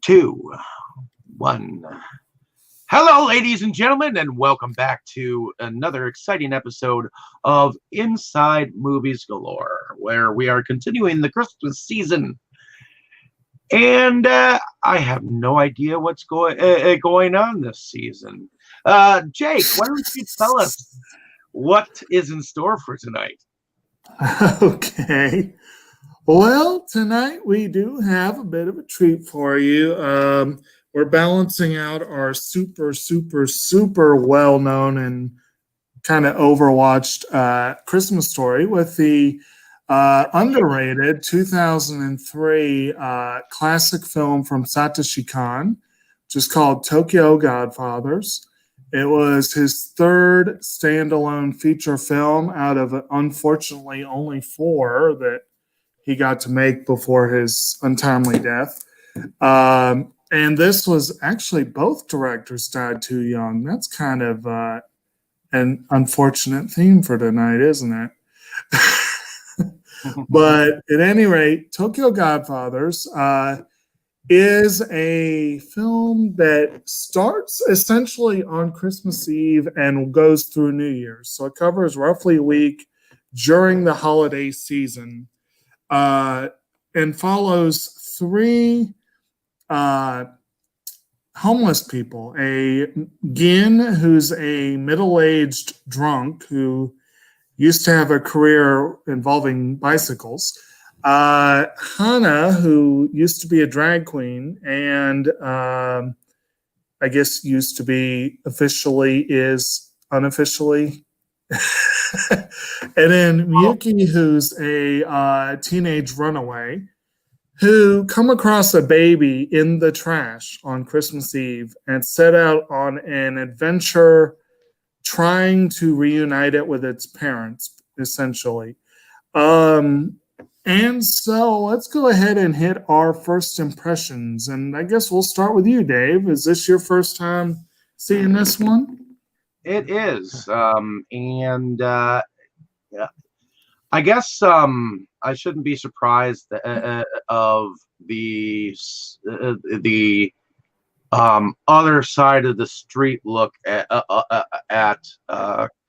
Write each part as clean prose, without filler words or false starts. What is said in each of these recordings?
two, one. Hello, ladies and gentlemen, and welcome back to another exciting episode of Inside Movies Galore, where we are continuing the Christmas season. And I have no idea what's going on this season. Jake, why don't you tell us what is in store for tonight? Okay. Well, tonight we do have a bit of a treat for you. We're balancing out our super well-known and kind of overwatched Christmas Story with the underrated 2003 classic film from Satoshi Kon, which is called Tokyo Godfathers. It was his third standalone feature film out of unfortunately only four that he got to make before his untimely death. And this was actually both directors died too young. That's kind of an unfortunate theme for tonight, isn't it? But at any rate, Tokyo Godfathers is a film that starts essentially on Christmas Eve and goes through New Year's. So it covers roughly a week during the holiday season. And follows three homeless people. A Gin, who's a middle-aged drunk who used to have a career involving bicycles. Hana, who used to be a drag queen and I guess used to be is unofficially. And then Miyuki, who's a teenage runaway, who come across a baby in the trash on Christmas Eve and set out on an adventure trying to reunite it with its parents, essentially. And so let's go ahead and hit our first impressions. And I guess we'll start with you, Dave. Is this your first time seeing this one? It is, and I guess I shouldn't be surprised of the other side of the street look at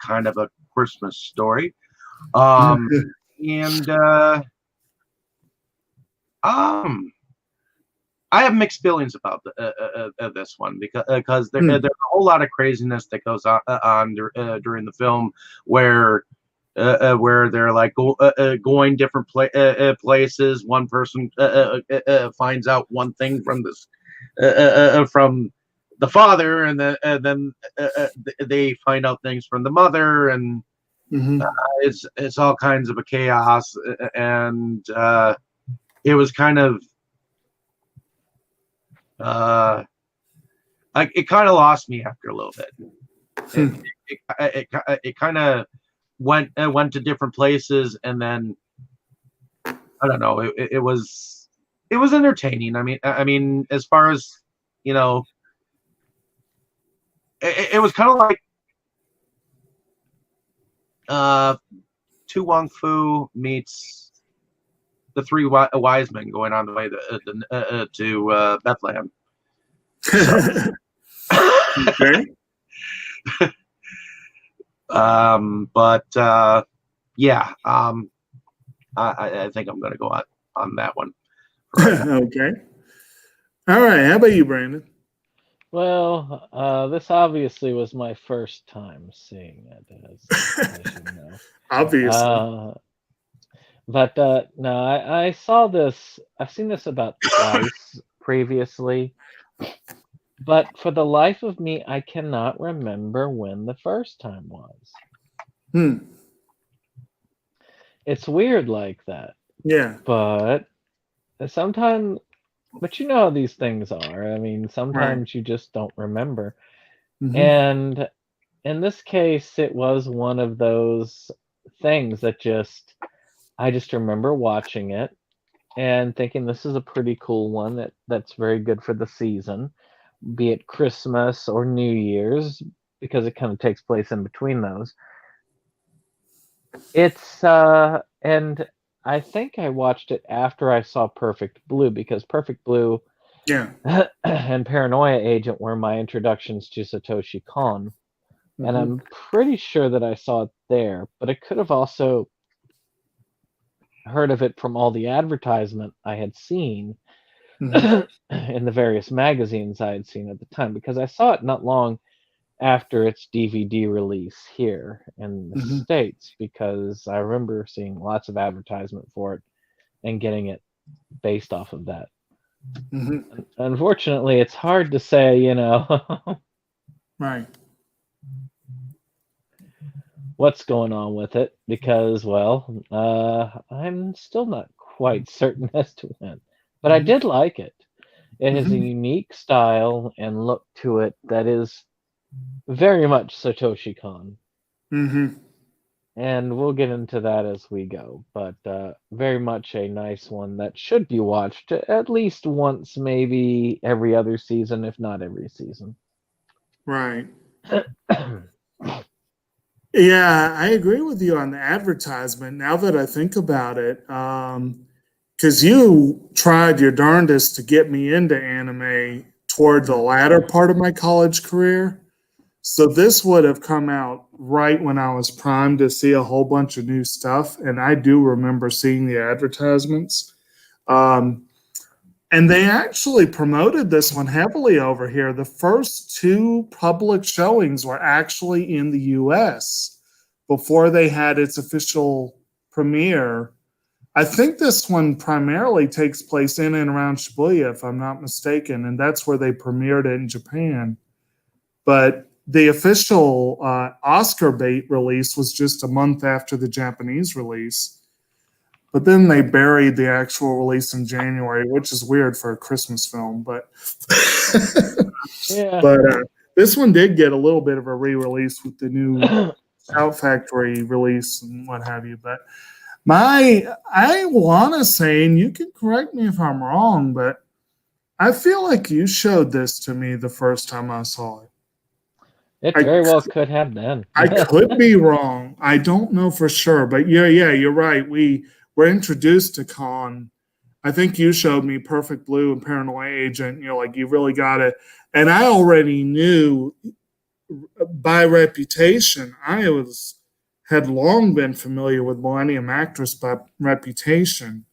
kind of a Christmas story, and I have mixed feelings about this one because there's a whole lot of craziness that goes on during the film where they're like going different places. One person finds out one thing from from the father, and then they find out things from the mother, and it's all kinds of a chaos, and it was kind of. It kind of lost me after a little bit. It kind of went to different places, and then I don't know. It was entertaining. I mean, as far as you know, it was kind of like Tu Wong Fu meets the three wise men going on the way to Bethlehem. So. Okay. Yeah. I think I'm going to go on that one. Right. Okay. All right. How about you, Brandon? Well, this obviously was my first time seeing it, as you know. Obviously. But no, I saw this. I've seen this about twice previously, but for the life of me, I cannot remember when the first time was. It's weird like that. Yeah. But sometimes, but you know how these things are. I mean, sometimes you just don't remember. And in this case, it was one of those things that I just remember watching it and thinking this is a pretty cool one that's very good for the season, be it Christmas or New Year's, because it kind of takes place in between those. It's and I think I watched it after I saw Perfect Blue, because Perfect Blue Yeah. and Paranoia Agent were my introductions to Satoshi Kon. And I'm pretty sure that I saw it there, but I could have also heard of it from all the advertisement I had seen in the various magazines I had seen at the time, because I saw it not long after its DVD release here in the States, because I remember seeing lots of advertisement for it and getting it based off of that. Unfortunately, it's hard to say, Right. what's going on with it, because, well, I'm still not quite certain as to when. But I did like it. It has a unique style and look to it that is very much Satoshi Kon. And we'll get into that as we go. But very much a nice one that should be watched at least once, maybe every other season, if not every season. Right. Yeah, I agree with you on the advertisement. Now that I think about it, because you tried your darndest to get me into anime toward the latter part of my college career. So this would have come out right when I was primed to see a whole bunch of new stuff. And I do remember seeing the advertisements. And they actually promoted this one heavily over here. The first two public showings were actually in the US before they had its official premiere. I think this one primarily takes place in and around Shibuya, if I'm not mistaken, and that's where they premiered it in Japan. But the official Oscar bait release was just a month after the Japanese release. But then they buried the actual release in January, which is weird for a Christmas film. But Yeah. but this one did get a little bit of a re-release with the new Shout Factory release and what have you. But I want to say, and you can correct me if I'm wrong, but I feel like you showed this to me the first time I saw it. It very well could have been. I could be wrong. I don't know for sure, but yeah, you're right. We were introduced to Kon. I think you showed me Perfect Blue and Paranoia Agent. Like you really got it. And I already knew by reputation. I had long been familiar with Millennium Actress by reputation,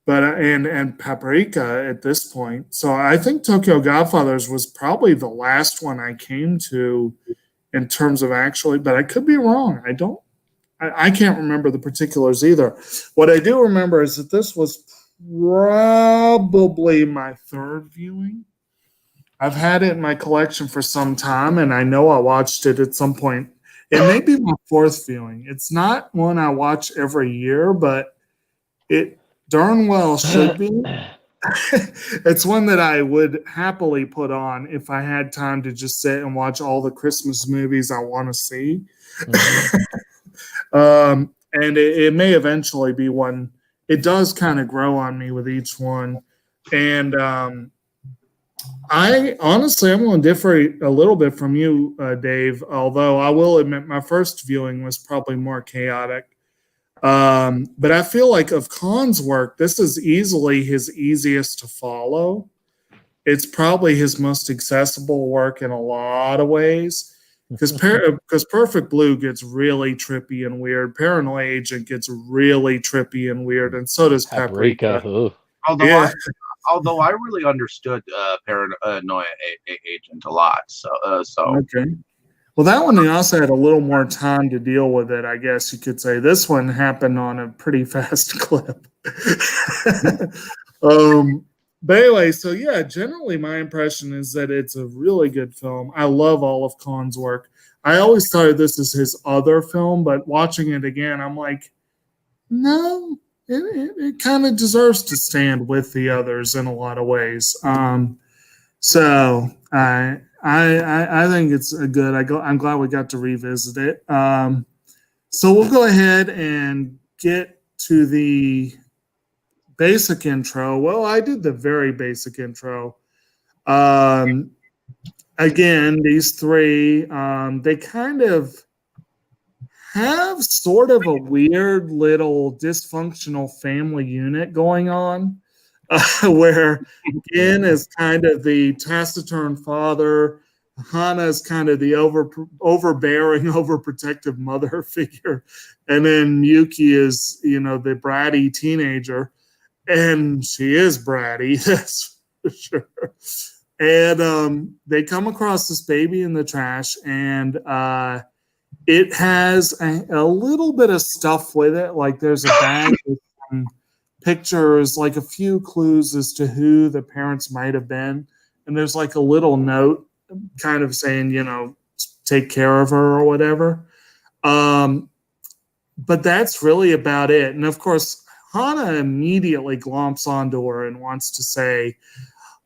but and Paprika at this point. So I think Tokyo Godfathers was probably the last one I came to in terms of actually, but I could be wrong. I can't remember the particulars either. What I do remember is that this was probably my third viewing. I've had it in my collection for some time, and I know I watched it at some point. It may be my fourth viewing. It's not one I watch every year, but it darn well should be. It's one that I would happily put on if I had time to just sit and watch all the Christmas movies I want to see. And it may eventually be one. It does kind of grow on me with each one. And I honestly, I'm going to differ a little bit from you, Dave, although I will admit my first viewing was probably more chaotic. But I feel like of Kon's work, this is easily his easiest to follow. It's probably his most accessible work in a lot of ways. Because Perfect Blue gets really trippy and weird. Paranoia Agent gets really trippy and weird, and so does Paprika. Although I really understood Paranoia Agent a lot. So okay. Well, that one also had a little more time to deal with it, I guess you could say. This one happened on a pretty fast clip. But anyway, so yeah, generally my impression is that it's a really good film. I love all of Kon's work. I always thought this is his other film, but watching it again, I'm like, no, it kind of deserves to stand with the others in a lot of ways. So I think it's a good. I'm glad we got to revisit it. So we'll go ahead and get to the basic intro. Well, I did the very basic intro. Again, these three, they kind of have sort of a weird little dysfunctional family unit going on. where Gin is kind of the taciturn father. Hana is kind of the overbearing, overprotective mother figure. And then Yuki is, the bratty teenager. And she is bratty, that's for sure. And they come across this baby in the trash, and it has a little bit of stuff with it. Like there's a bag with some pictures, like a few clues as to who the parents might have been. And there's like a little note kind of saying, take care of her or whatever. But that's really about it. And of course, Hana immediately glomps onto her and wants to say,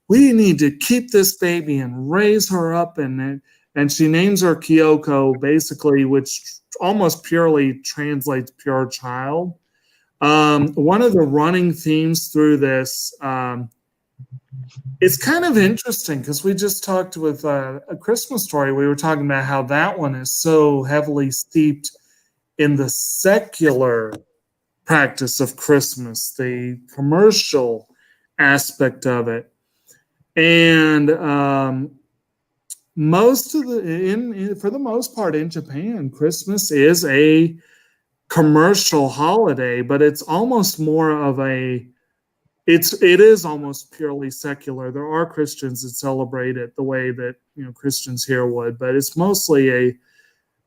we need to keep this baby and raise her up. And she names her Kyoko, basically, which almost purely translates pure child. One of the running themes through this, it's kind of interesting because we just talked with A Christmas Story. We were talking about how that one is so heavily steeped in the secular practice of Christmas, the commercial aspect of it. And for the most part in Japan, Christmas is a commercial holiday, but it's almost more of it is almost purely secular. There are Christians that celebrate it the way that Christians here would, but it's mostly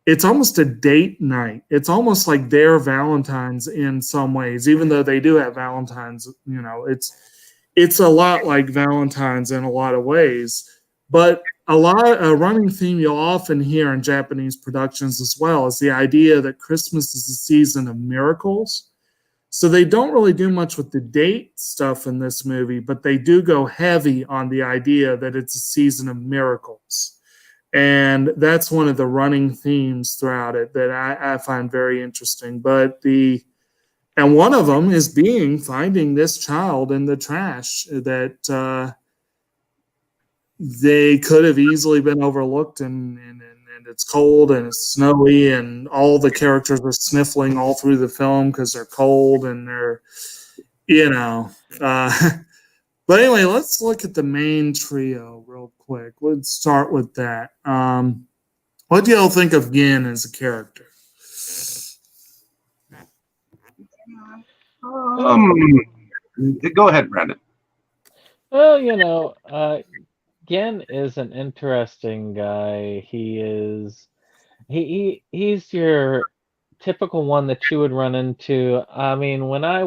it's almost a date night. It's almost like their Valentine's in some ways, even though they do have Valentine's. It's a lot like Valentine's in a lot of ways, but a running theme you'll often hear in Japanese productions as well is the idea that Christmas is a season of miracles. So they don't really do much with the date stuff in this movie, but they do go heavy on the idea that it's a season of miracles. And that's one of the running themes throughout it that I find very interesting. And one of them is finding this child in the trash that they could have easily been overlooked, and it's cold and it's snowy and all the characters are sniffling all through the film because they're cold and they're, but anyway, let's look at the main trio real quick. Let's start with that. What do y'all think of Gin as a character? Go ahead, Brandon. Well, Gen is an interesting guy. He's your typical one that you would run into. I mean, living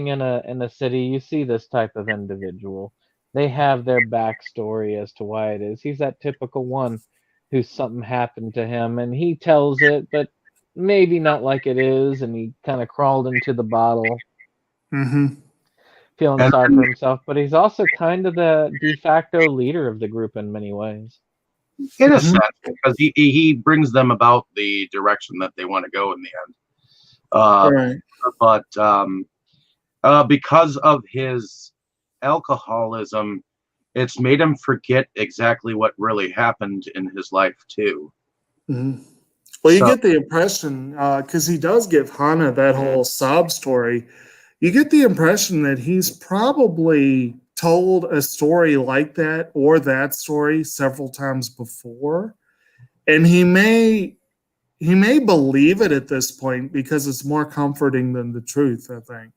in a city, you see this type of individual. They have their backstory as to why it is. He's that typical one who something happened to him, and he tells it, but maybe not like it is, and he kind of crawled into the bottle. Mm-hmm. Feeling sorry for himself, but he's also kind of the de facto leader of the group in many ways. In a sense, because he brings them about the direction that they want to go in the end. Right. But because of his alcoholism, it's made him forget exactly what really happened in his life too. Mm-hmm. Well, you get the impression, because he does give Hana that whole sob story, you get the impression that he's probably told a story like that or that story several times before. And he may believe it at this point because it's more comforting than the truth, I think.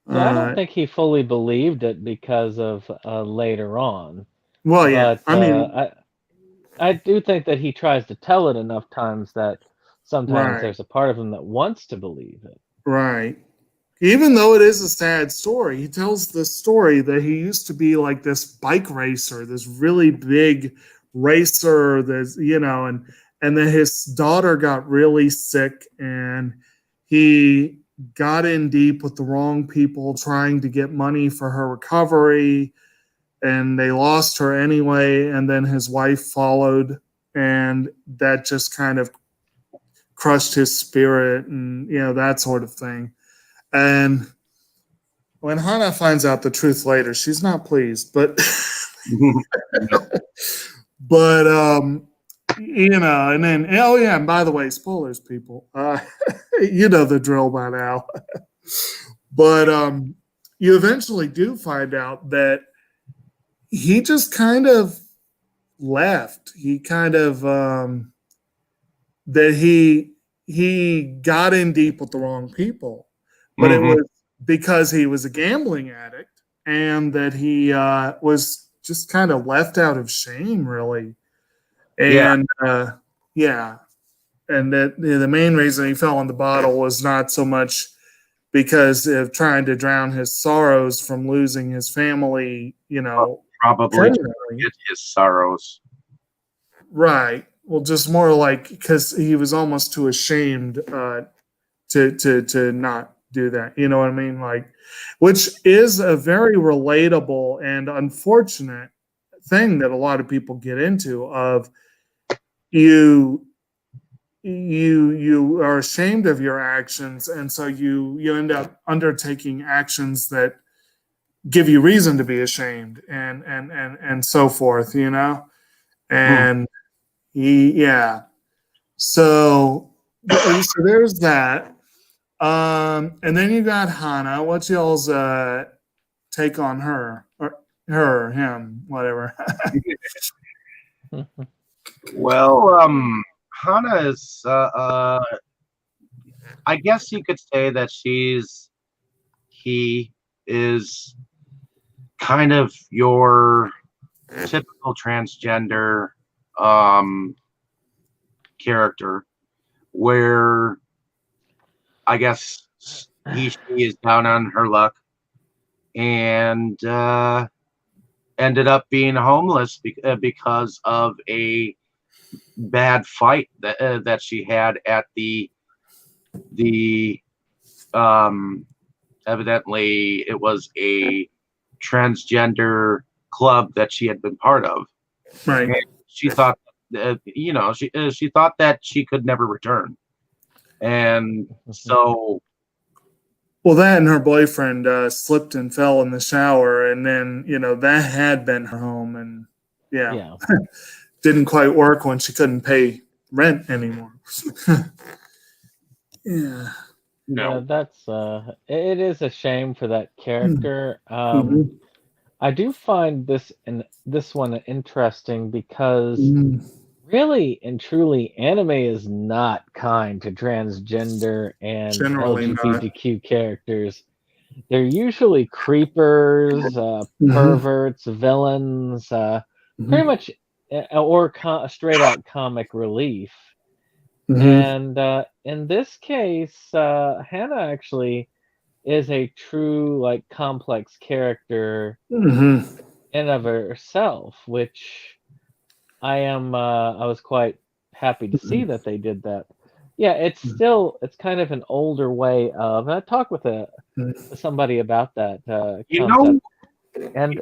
Yeah, I don't think he fully believed it because of later on. Well, yeah. But, I do think that he tries to tell it enough times that sometimes there's a part of him that wants to believe it. Right. Even though it is a sad story, he tells the story that he used to be like this bike racer, this really big racer, that's, and then his daughter got really sick and he got in deep with the wrong people trying to get money for her recovery, and they lost her anyway, and then his wife followed, and that just kind of crushed his spirit and that sort of thing. And when Hana finds out the truth later, she's not pleased, but and then, and by the way, spoilers, people, you know the drill by now. But you eventually do find out that he just kind of left. He kind of that he got in deep with the wrong people, but it was because he was a gambling addict, and that he was just kind of left out of shame, really. And and that the main reason he fell in the bottle was not so much because of trying to drown his sorrows from losing his family, probably to get his sorrows. Right. Well, just more like because he was almost too ashamed to not do that. You know what I mean? Like, which is a very relatable and unfortunate thing that a lot of people get into. Of you are ashamed of your actions, and so you end up undertaking actions that give you reason to be ashamed, and so forth. And so there's that. And then you got Hana. What's y'all's take on her, or him, whatever? Well, Hana is, I guess you could say that he is kind of your typical transgender character, where I guess she is down on her luck and ended up being homeless because of a bad fight that she had at the evidently it was a transgender club that she had been part of. Right. And she thought she thought that she could never return, and so that and her boyfriend slipped and fell in the shower, and then that had been her home, and didn't quite work when she couldn't pay rent anymore. No, that's it is a shame for that character. I do find this one interesting because really and truly, anime is not kind to transgender and Generally LGBTQ characters. They're usually creepers, perverts, villains, pretty much, or straight out comic relief. And in this case, Hannah actually is a true, like, complex character in of herself, which I was quite happy to see that they did that. Yeah, it's kind of an older way of, and I talked with somebody about that concept, and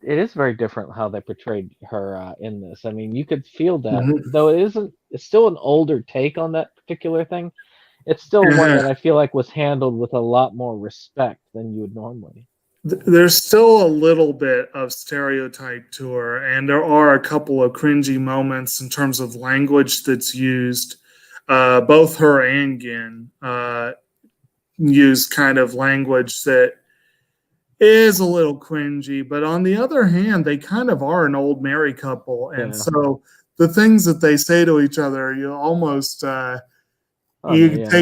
it is very different how they portrayed her in this. I mean, you could feel that, though it's still an older take on that particular thing. It's still one that I feel like was handled with a lot more respect than you would normally. There's still a little bit of stereotype to her, and there are a couple of cringy moments in terms of language that's used. Both her and Gin use kind of language that is a little cringy, but on the other hand, they kind of are an old married couple, and so the things that they say to each other, you almost take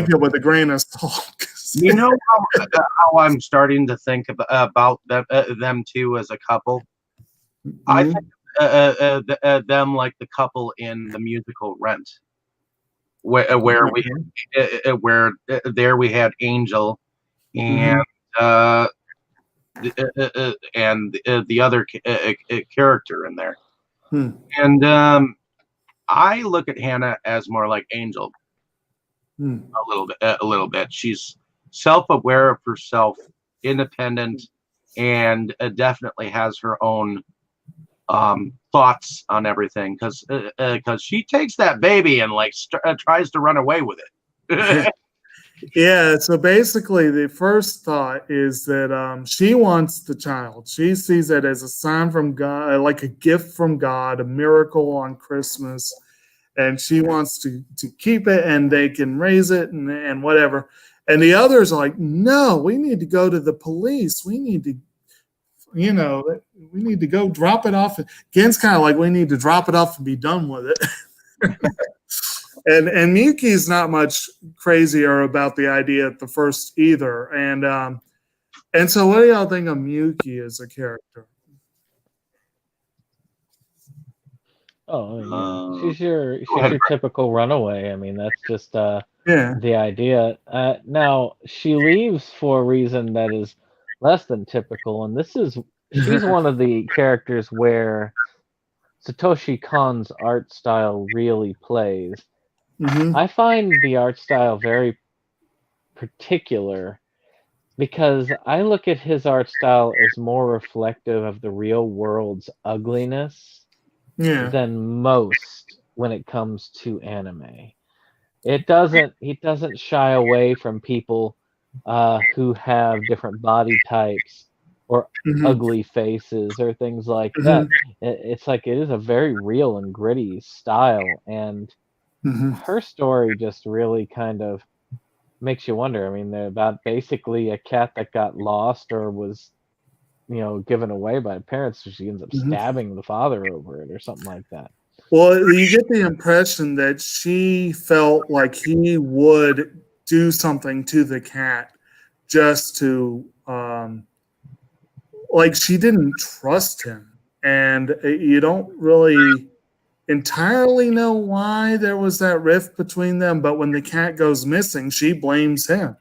it with a grain of salt. You know how I'm starting to think about them two as a couple? I think them like the couple in the musical Rent, where we had Angel and the other character in there, and I look at Hannah as more like Angel. A little bit. She's self-aware of herself, independent, and definitely has her own thoughts on everything. Because she takes that baby and tries to run away with it. Yeah. So basically, the first thought is that she wants the child. She sees it as a sign from God, like a gift from God, a miracle on Christmas. And she wants to keep it, and they can raise it and whatever. And the others are like, no, we need to go to the police. We need to, we need to go drop it off. Gen's kind of like, we need to drop it off and be done with it. and Miyuki's not much crazier about the idea at the first either. And so what do y'all think of Miyuki as a character? Oh, she's your typical runaway. I mean, that's just the idea. Now she leaves for a reason that is less than typical, and she's one of the characters where Satoshi Kon's art style really plays. Mm-hmm. I find the art style very particular because I look at his art style as more reflective of the real world's ugliness than most when it comes to anime. He doesn't shy away from people who have different body types or ugly faces or things like that. It's like it is a very real and gritty style, and her story just really kind of makes you wonder. I mean, they're about basically a cat that got lost or was, given away by parents, so she ends up stabbing the father over it or something like that. Well, you get the impression that she felt like he would do something to the cat just to, like she didn't trust him. And you don't really entirely know why there was that rift between them. But when the cat goes missing, she blames him.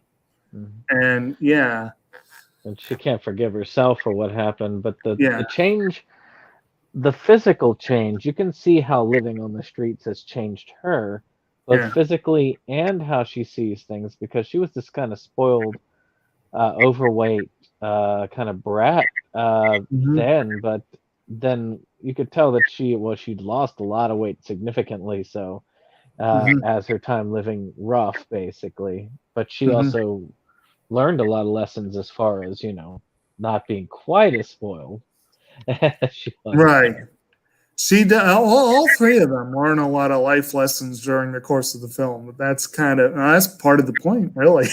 And and she can't forgive herself for what happened. But the change, the physical change, you can see how living on the streets has changed her, both physically and how she sees things, because she was this kind of spoiled, overweight, kind of brat then, but then you could tell that she'd lost a lot of weight significantly, so as her time living rough, basically. But she also learned a lot of lessons as far as, not being quite as spoiled as she was. Right. She all three of them learn a lot of life lessons during the course of the film. That's that's part of the point, really.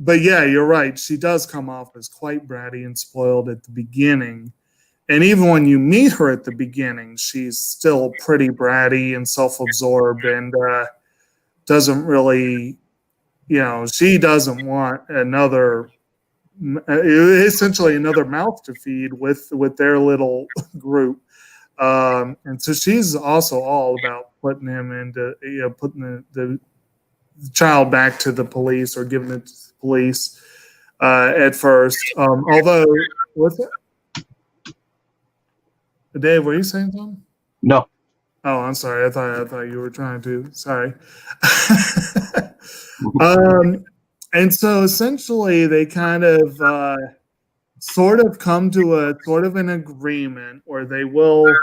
But yeah, you're right. She does come off as quite bratty and spoiled at the beginning. And even when you meet her at the beginning, she's still pretty bratty and self-absorbed and doesn't really, she doesn't want essentially another mouth to feed with their little group. And so she's also all about putting him into, putting the child back to the police or giving it to the police at first. Although, what's that? Dave, were you saying something? No. Oh, I'm sorry. I thought you were trying to. Sorry. And so essentially they kind of sort of come to a sort of an agreement where they will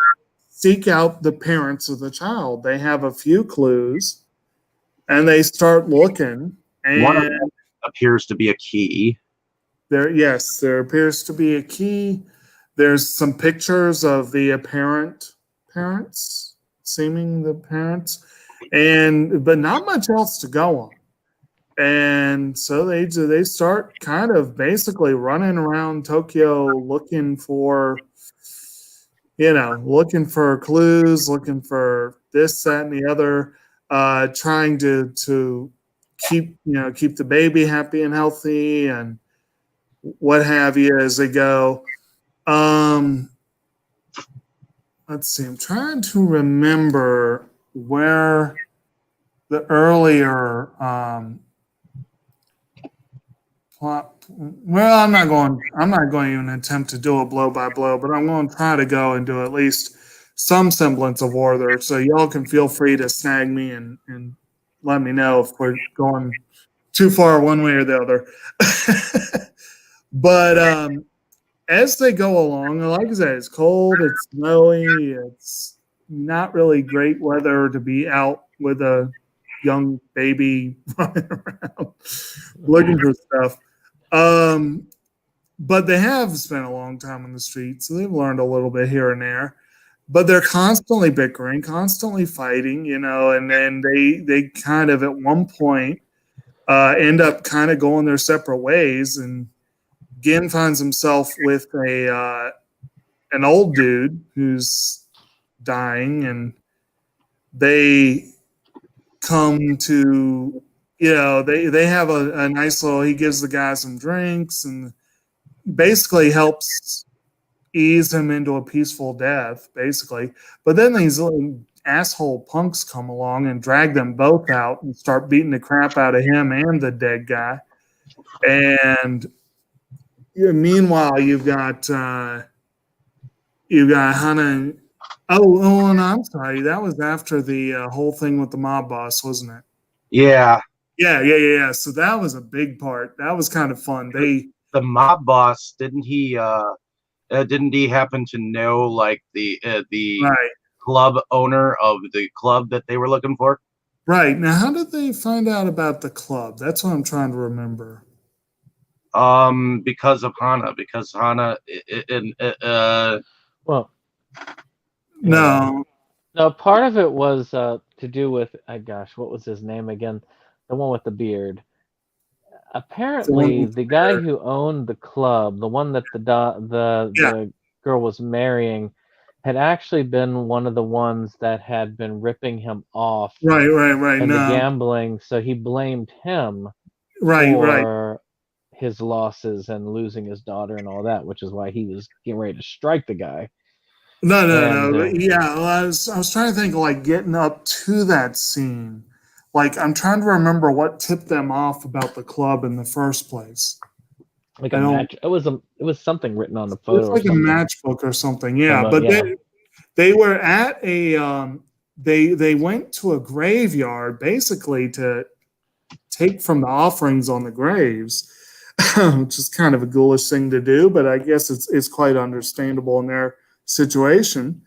seek out the parents of the child. They have a few clues and they start looking. And one of them appears to be a key. There appears to be a key. There's some pictures of the apparent parents, seeming the parents, but not much else to go on. And so they start kind of basically running around Tokyo looking for clues, looking for this, that, and the other, trying to keep the baby happy and healthy and what have you as they go. Let's see. I'm trying to remember where the earlier plot. Well, I'm not going to even attempt to do a blow by blow, but I'm going to try to go and do at least some semblance of order. So y'all can feel free to snag me and let me know if we're going too far one way or the other. But as they go along, like I said, it's cold, it's snowy, it's not really great weather to be out with a young baby running around looking for stuff. But they have spent a long time on the street, so they've learned a little bit here and there. but they're constantly bickering, constantly fighting, and then they kind of at one point end up kind of going their separate ways, and Gin finds himself with an old dude who's dying, and they come to they have a nice little, he gives the guy some drinks and basically helps ease him into a peaceful death, basically. But then these little asshole punks come along and drag them both out and start beating the crap out of him and the dead guy. And meanwhile, you've got Hana. Oh, no, I'm sorry. That was after the whole thing with the mob boss, wasn't it? Yeah. Yeah. So that was a big part. That was kind of fun. The mob boss, didn't he happen to know like the right. club owner of the club that they were looking for? Right. Now, how did they find out about the club? That's what I'm trying to remember. Because of Hana. Because Hana, well, no. No, part of it was to do with, what was his name again? The one with the beard. Apparently, the guy who owned the club, the one that the girl was marrying, had actually been one of the ones that had been ripping him off. Right. And the gambling, so he blamed him for his losses and losing his daughter and all that, which is why he was getting ready to strike the guy. No. Yeah, I was trying to think, like, getting up to that scene. Like, I'm trying to remember what tipped them off about the club in the first place. Like a match. It was something written on the photo. It's like a matchbook or something. Yeah, but they were at a they went to a graveyard basically to take from the offerings on the graves, which is kind of a ghoulish thing to do, but I guess it's quite understandable in their situation.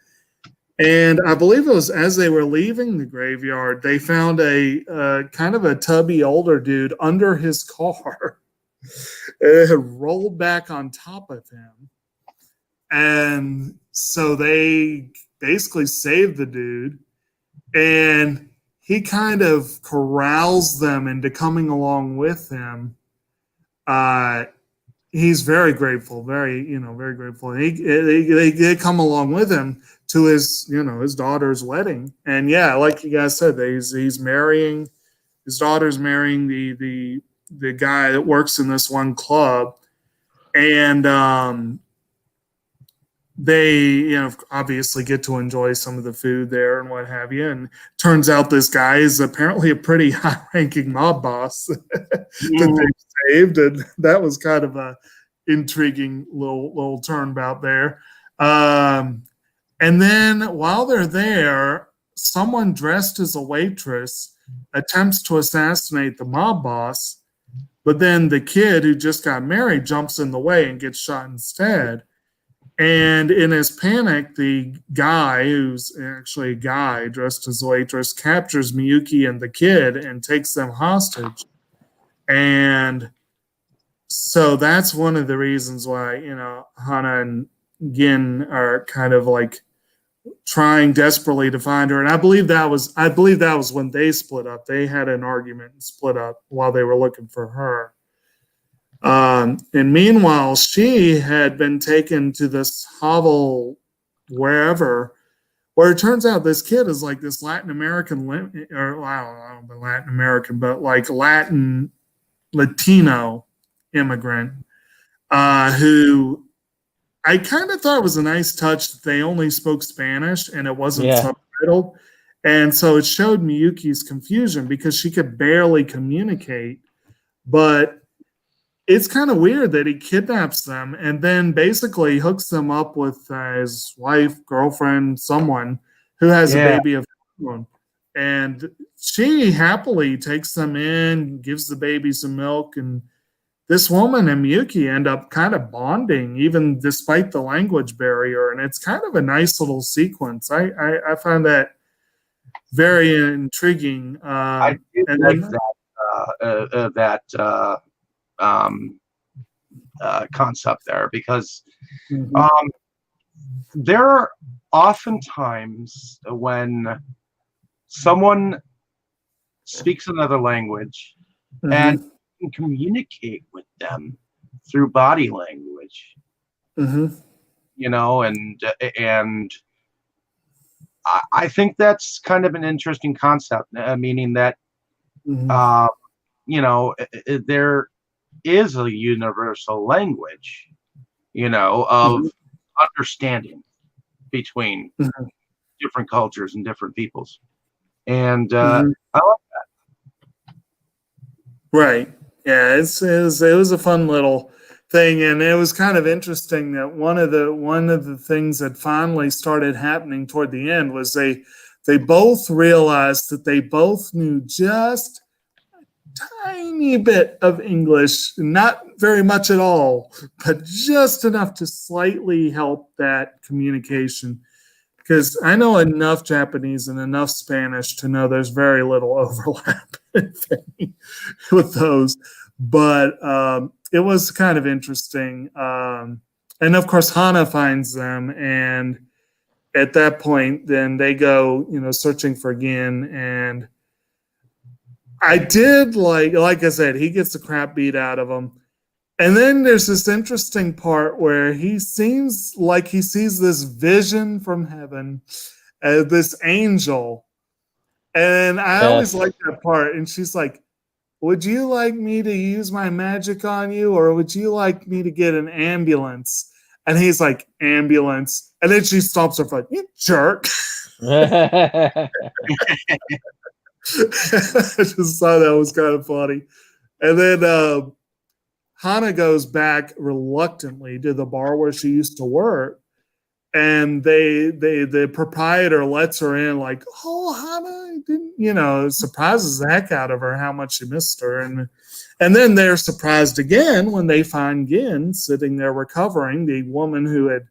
And I believe it was as they were leaving the graveyard, they found a kind of a tubby older dude under his car. It had rolled back on top of him. And so they basically saved the dude. And he kind of corrals them into coming along with him. He's very grateful, very grateful. They come along with him to his daughter's wedding, and yeah, like you guys said, he's marrying, his daughter's marrying the guy that works in this one club, and they obviously get to enjoy some of the food there and what have you. And turns out this guy is apparently a pretty high-ranking mob boss that they saved, and that was kind of a intriguing little turnabout there. And then while they're there, someone dressed as a waitress attempts to assassinate the mob boss, but then the kid who just got married jumps in the way and gets shot instead. And in his panic, the guy, who's actually a guy dressed as a waitress, captures Miyuki and the kid and takes them hostage. And so that's one of the reasons why, Hana and Gin are kind of like trying desperately to find her. And I believe that was when they split up. They had an argument and split up while they were looking for her. And meanwhile, she had been taken to this hovel where it turns out this kid is like this Latin American, or I don't know, Latin American, but like Latino immigrant, who I kind of thought was a nice touch that they only spoke Spanish and it wasn't subtitled. And so it showed Miyuki's confusion because she could barely communicate, but it's kind of weird that he kidnaps them and then basically hooks them up with his wife, girlfriend, someone who has a baby of her own. And she happily takes them in, gives the baby some milk, and this woman and Miyuki end up kind of bonding, even despite the language barrier. And it's kind of a nice little sequence. I find that very intriguing. I did like that concept there because oftentimes when someone speaks another language and can communicate with them through body language, you know, and I think that's kind of an interesting concept, meaning that you know, there is a universal language, you know, of understanding between different cultures and different peoples, and I like that. Right. Yeah, it was a fun little thing, and it was kind of interesting that one of the things that finally started happening toward the end was they both realized that they both knew just tiny bit of English, not very much at all, but just enough to slightly help that communication. Because I know enough Japanese and enough Spanish to know there's very little overlap with those. But it was kind of interesting. And of course, Hana finds them. And at that point, then they go, you know, searching for Gin. And I did like I said, he gets the crap beat out of him. And then there's this interesting part where he seems like he sees this vision from heaven, this angel. And I always like that part. And she's like, would you like me to use my magic on you, or would you like me to get an ambulance? And he's like, ambulance. And then she stops her foot. You jerk. I just thought that was kind of funny. And then Hana goes back reluctantly to the bar where she used to work, and the proprietor lets her in, like, oh, Hana didn't, you know, surprises the heck out of her how much she missed her, and then they're surprised again when they find Gin sitting there recovering, the woman who had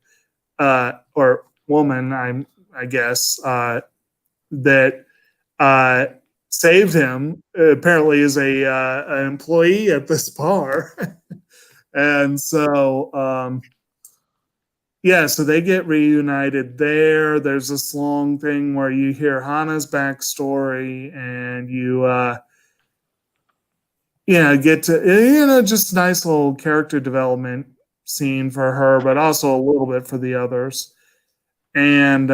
or woman I guess that saved him, apparently is an employee at this bar. And so so they get reunited there. There's this long thing where you hear Hana's backstory, and you get to just nice little character development scene for her, but also a little bit for the others. And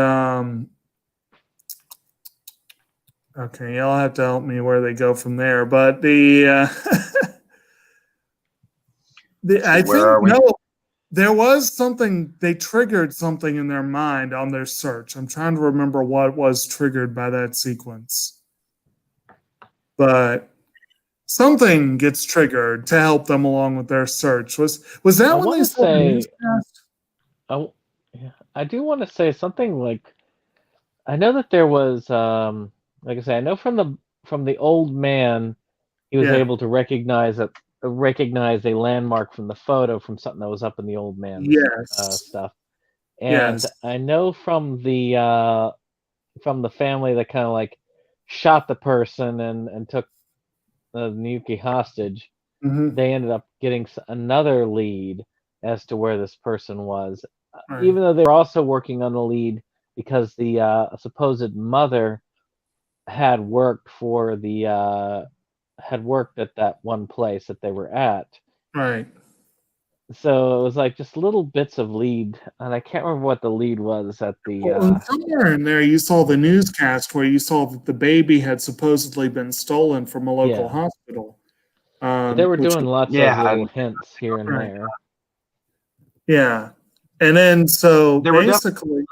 okay, y'all have to help me where they go from there. But I think there was something, they triggered something in their mind on their search. I'm trying to remember what was triggered by that sequence. But something gets triggered to help them along with their search. Was that when they saw the newscast? I do want to say something like, I know that there was like I say, I know from the old man, he was able to recognize a landmark from the photo from something that was up in the old man's stuff. And I know from the family that kind of like shot the person and took Miyuki hostage, they ended up getting another lead as to where this person was, even though they were also working on the lead because the supposed mother had worked at that one place that they were at. Right. So it was like just little bits of lead, and I can't remember what the lead was at the. Somewhere in there, you saw the newscast where you saw that the baby had supposedly been stolen from a local hospital. They were doing lots of little hints here and there. Yeah, and then so basically,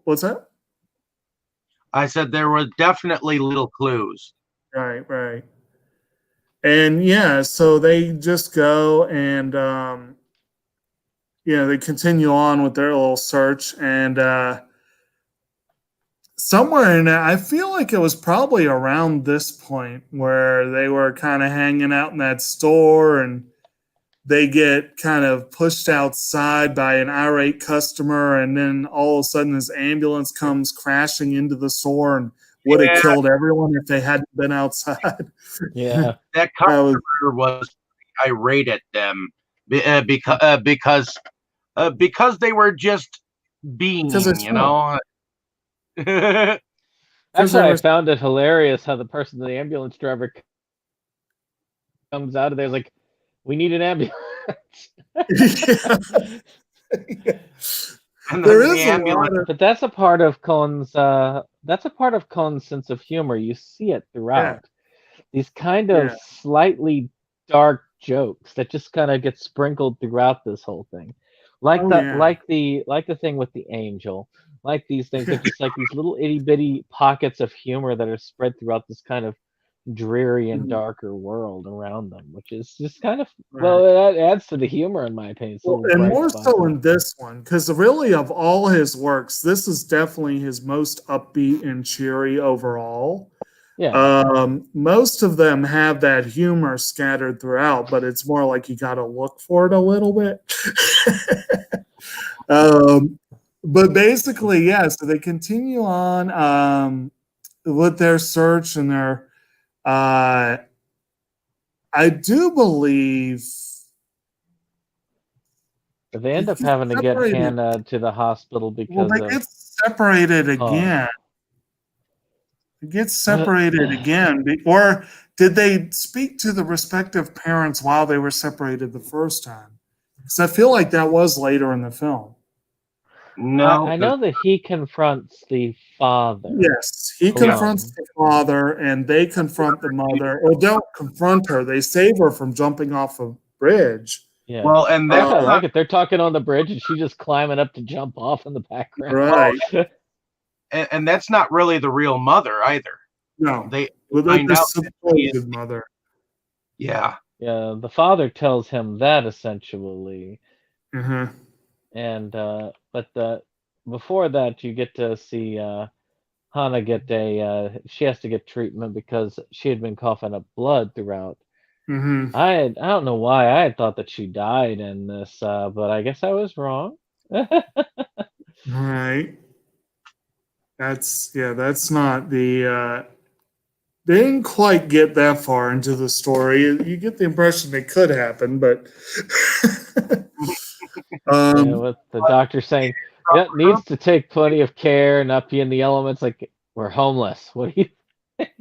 what's that? I said there were definitely little clues. Right. And so they just go and they continue on with their little search, and somewhere in there, I feel like it was probably around this point where they were kind of hanging out in that store, and they get kind of pushed outside by an irate customer, and then all of a sudden this ambulance comes crashing into the store and would have killed everyone if they hadn't been outside. Yeah. That customer was irate at them because they were just being, it's you know. Actually, I found it hilarious how the person, the ambulance driver, comes out of there like, "We need an ambulance." Yeah. And There then the is a lot ambulance. of But that's a part of Cohn's. That's a part of Cohn's sense of humor. You see it throughout. These kind of Yeah. slightly dark jokes that just kind of get sprinkled throughout this whole thing, like Oh, the yeah. like the thing with the angel, like these things are just like these little itty bitty pockets of humor that are spread throughout this kind of dreary and Mhm. darker world around them, which is just kind of Right. well, that adds to the humor in my opinion. It's a Well, little and bright more spot so there. in this one, because really of all his works, this is definitely his most upbeat and cheery overall. Yeah. Most of them have that humor scattered throughout, but it's more like you got to look for it a little bit. But basically, yeah. So they continue on with their search and their. I do believe They end they up get having to get separated. Hannah to the hospital Well, because they of get separated again. It gets separated again. Or did they speak to the respective parents while they were separated the first time? Because I feel like that was later in the film. No, I know that he confronts the father. Yes, he confronts the father and they confront the mother. Or don't confront her, they save her from jumping off a bridge. Yeah. well, and I that's kinda like not it. They're talking on the bridge and she's just climbing up to jump off in the background. Right. and that's not really the real mother either. No. They Well, find the out supposed mother. Yeah. Yeah, the father tells him that essentially. Uh-huh. And but before that you get to see Hana get she has to get treatment because she had been coughing up blood throughout. Mm-hmm. I don't know why I had thought that she died in this, but I guess I was wrong. Right. That's not the they didn't quite get that far into the story. You get the impression it could happen, but With the doctor saying, "Yeah, needs to take plenty of care, not be in the elements." Like we're homeless. What do you think?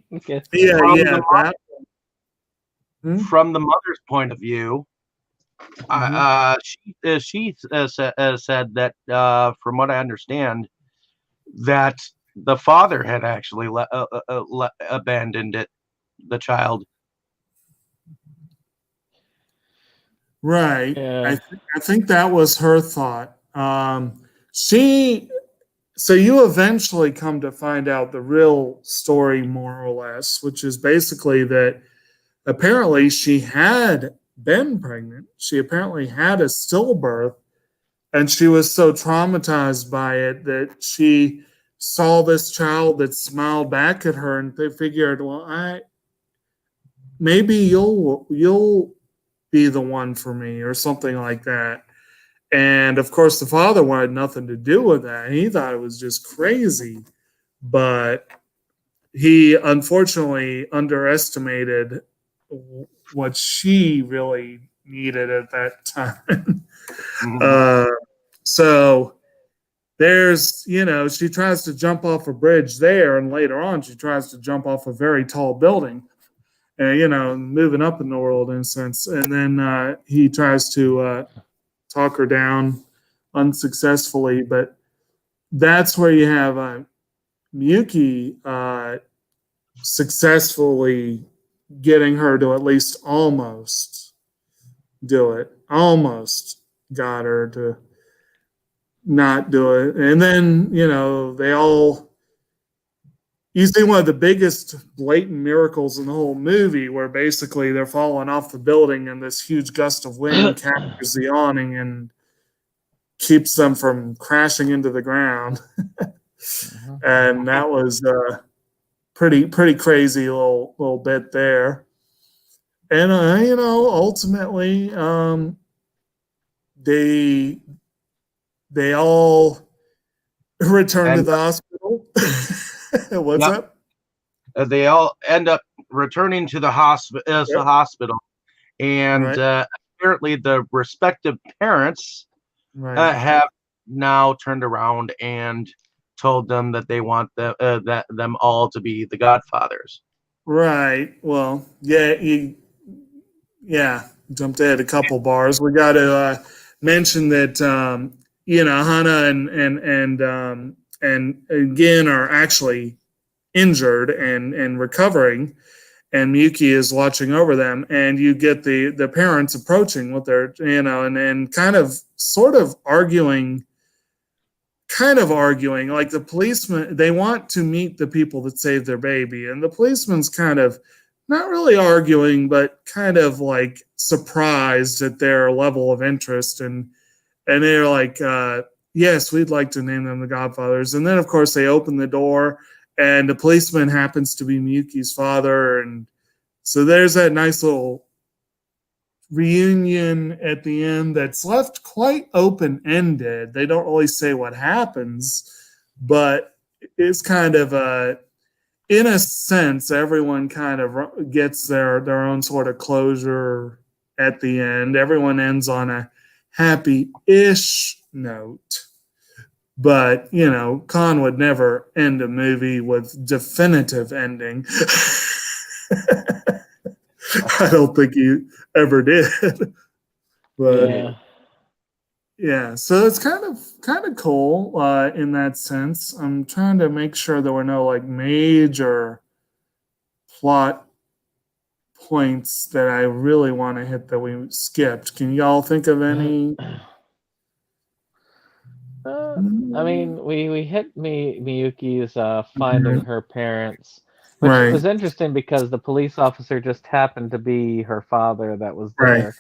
that From the mother's point of view, she said that from what I understand, that the father had actually abandoned the child. Right. Yeah. I think that was her thought. So you eventually come to find out the real story, more or less, which is basically that apparently she had been pregnant. She apparently had a stillbirth, and she was so traumatized by it that she saw this child that smiled back at her, and they figured, well, maybe you'll be the one for me, or something like that. And of course, the father wanted nothing to do with that. He thought it was just crazy, but he unfortunately underestimated what she really needed at that time. So there's, she tries to jump off a bridge there, and later on, she tries to jump off a very tall building, moving up in the world in a sense. And then he tries to talk her down unsuccessfully, but that's where you have Miyuki successfully getting her to at least almost do it. Almost got her to not do it. And then, they all. You see one of the biggest blatant miracles in the whole movie, where basically they're falling off the building and this huge gust of wind captures the awning and keeps them from crashing into the ground. And that was a pretty crazy little bit there. And ultimately, they all return to the hospital. What's up? They all end up returning to the hospital, and apparently the respective parents have now turned around and told them that they want them all to be the Godfathers. Right. Well, yeah, jumped ahead a couple bars. We got to mention that Hana and Gin are actually injured and recovering, and Miyuki is watching over them, and you get the parents approaching with their and kind of sort of arguing like the policeman, they want to meet the people that saved their baby, and the policeman's kind of not really arguing but kind of like surprised at their level of interest, and they're like yes, we'd like to name them the Godfathers. And then of course they open the door, and the policeman happens to be Miyuki's father, and so there's that nice little reunion at the end that's left quite open-ended. They don't really say what happens, but it's kind of in a sense, everyone kind of gets their own sort of closure at the end. Everyone ends on a happy-ish note. But, Khan would never end a movie with definitive ending. I don't think he ever did. But yeah, so it's kind of cool in that sense. I'm trying to make sure there were no like major plot points that I really want to hit that we skipped. Can y'all think of any? I mean, we hit Miyuki's finding her parents, which Right. was interesting because the police officer just happened to be her father that was there. Right.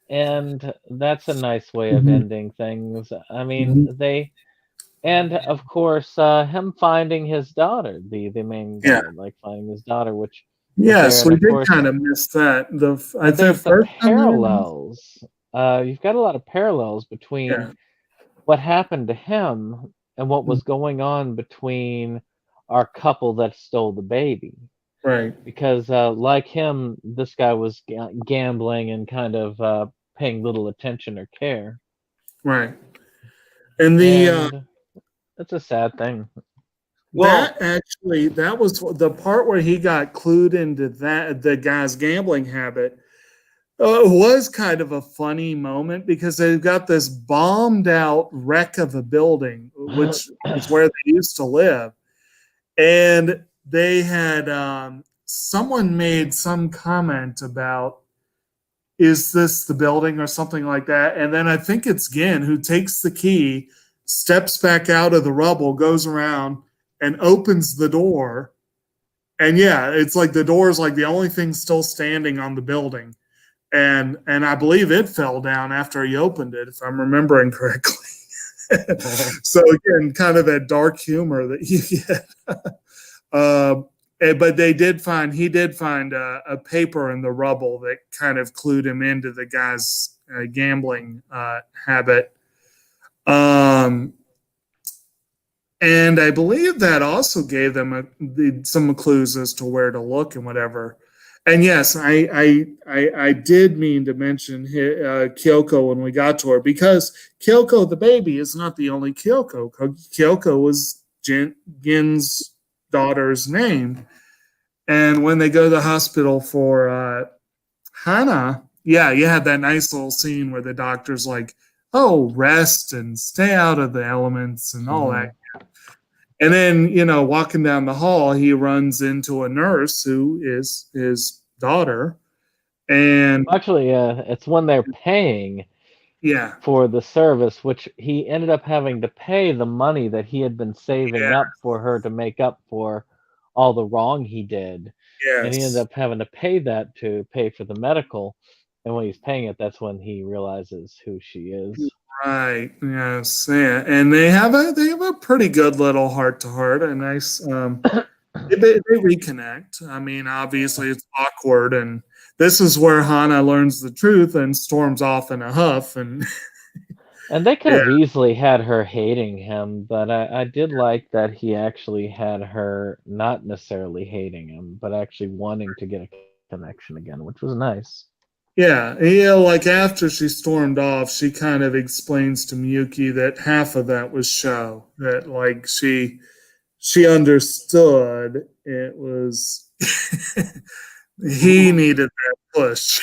And that's a nice way of ending things. I mean, and of course, him finding his daughter, the main guy, like finding his daughter, which yes, we did kind of miss that. I think the parallels. You've got a lot of parallels between what happened to him and what was going on between our couple that stole the baby. Right. Because like him, this guy was gambling and kind of paying little attention or care. Right. And it's a sad thing. Well, that was the part where he got clued into the guy's gambling habit. Was kind of a funny moment because they've got this bombed out wreck of a building, which is where they used to live. And they had someone made some comment about, is this the building or something like that? And then I think it's Gin who takes the key, steps back out of the rubble, goes around and opens the door. And yeah, it's like the door is like the only thing still standing on the building. And I believe it fell down after he opened it, if I'm remembering correctly. So again, kind of that dark humor that you get. But he did find a paper in the rubble that kind of clued him into the guy's gambling habit. And I believe that also gave them some clues as to where to look and whatever. And yes, I did mean to mention Kyoko when we got to her, because Kyoko the baby is not the only Kyoko. Kyoko was Gin's daughter's name. And when they go to the hospital for Hana, you had that nice little scene where the doctor's like, oh, rest and stay out of the elements and all that. And then, walking down the hall, he runs into a nurse who is his daughter. And actually, it's when they're paying for the service, which he ended up having to pay the money that he had been saving up for her to make up for all the wrong he did. Yes. And he ended up having to pay that to pay for the medical. And when he's paying it, that's when he realizes who she is. Right. Yes. Yeah. And they have a pretty good little heart to heart. A nice. They reconnect. I mean, obviously it's awkward, and this is where Hana learns the truth and storms off in a huff. And they could have easily had her hating him, but I did like that he actually had her not necessarily hating him, but actually wanting to get a connection again, which was nice. Yeah, like after she stormed off, she kind of explains to Miyuki that half of that was show. That like she understood it was he needed that push.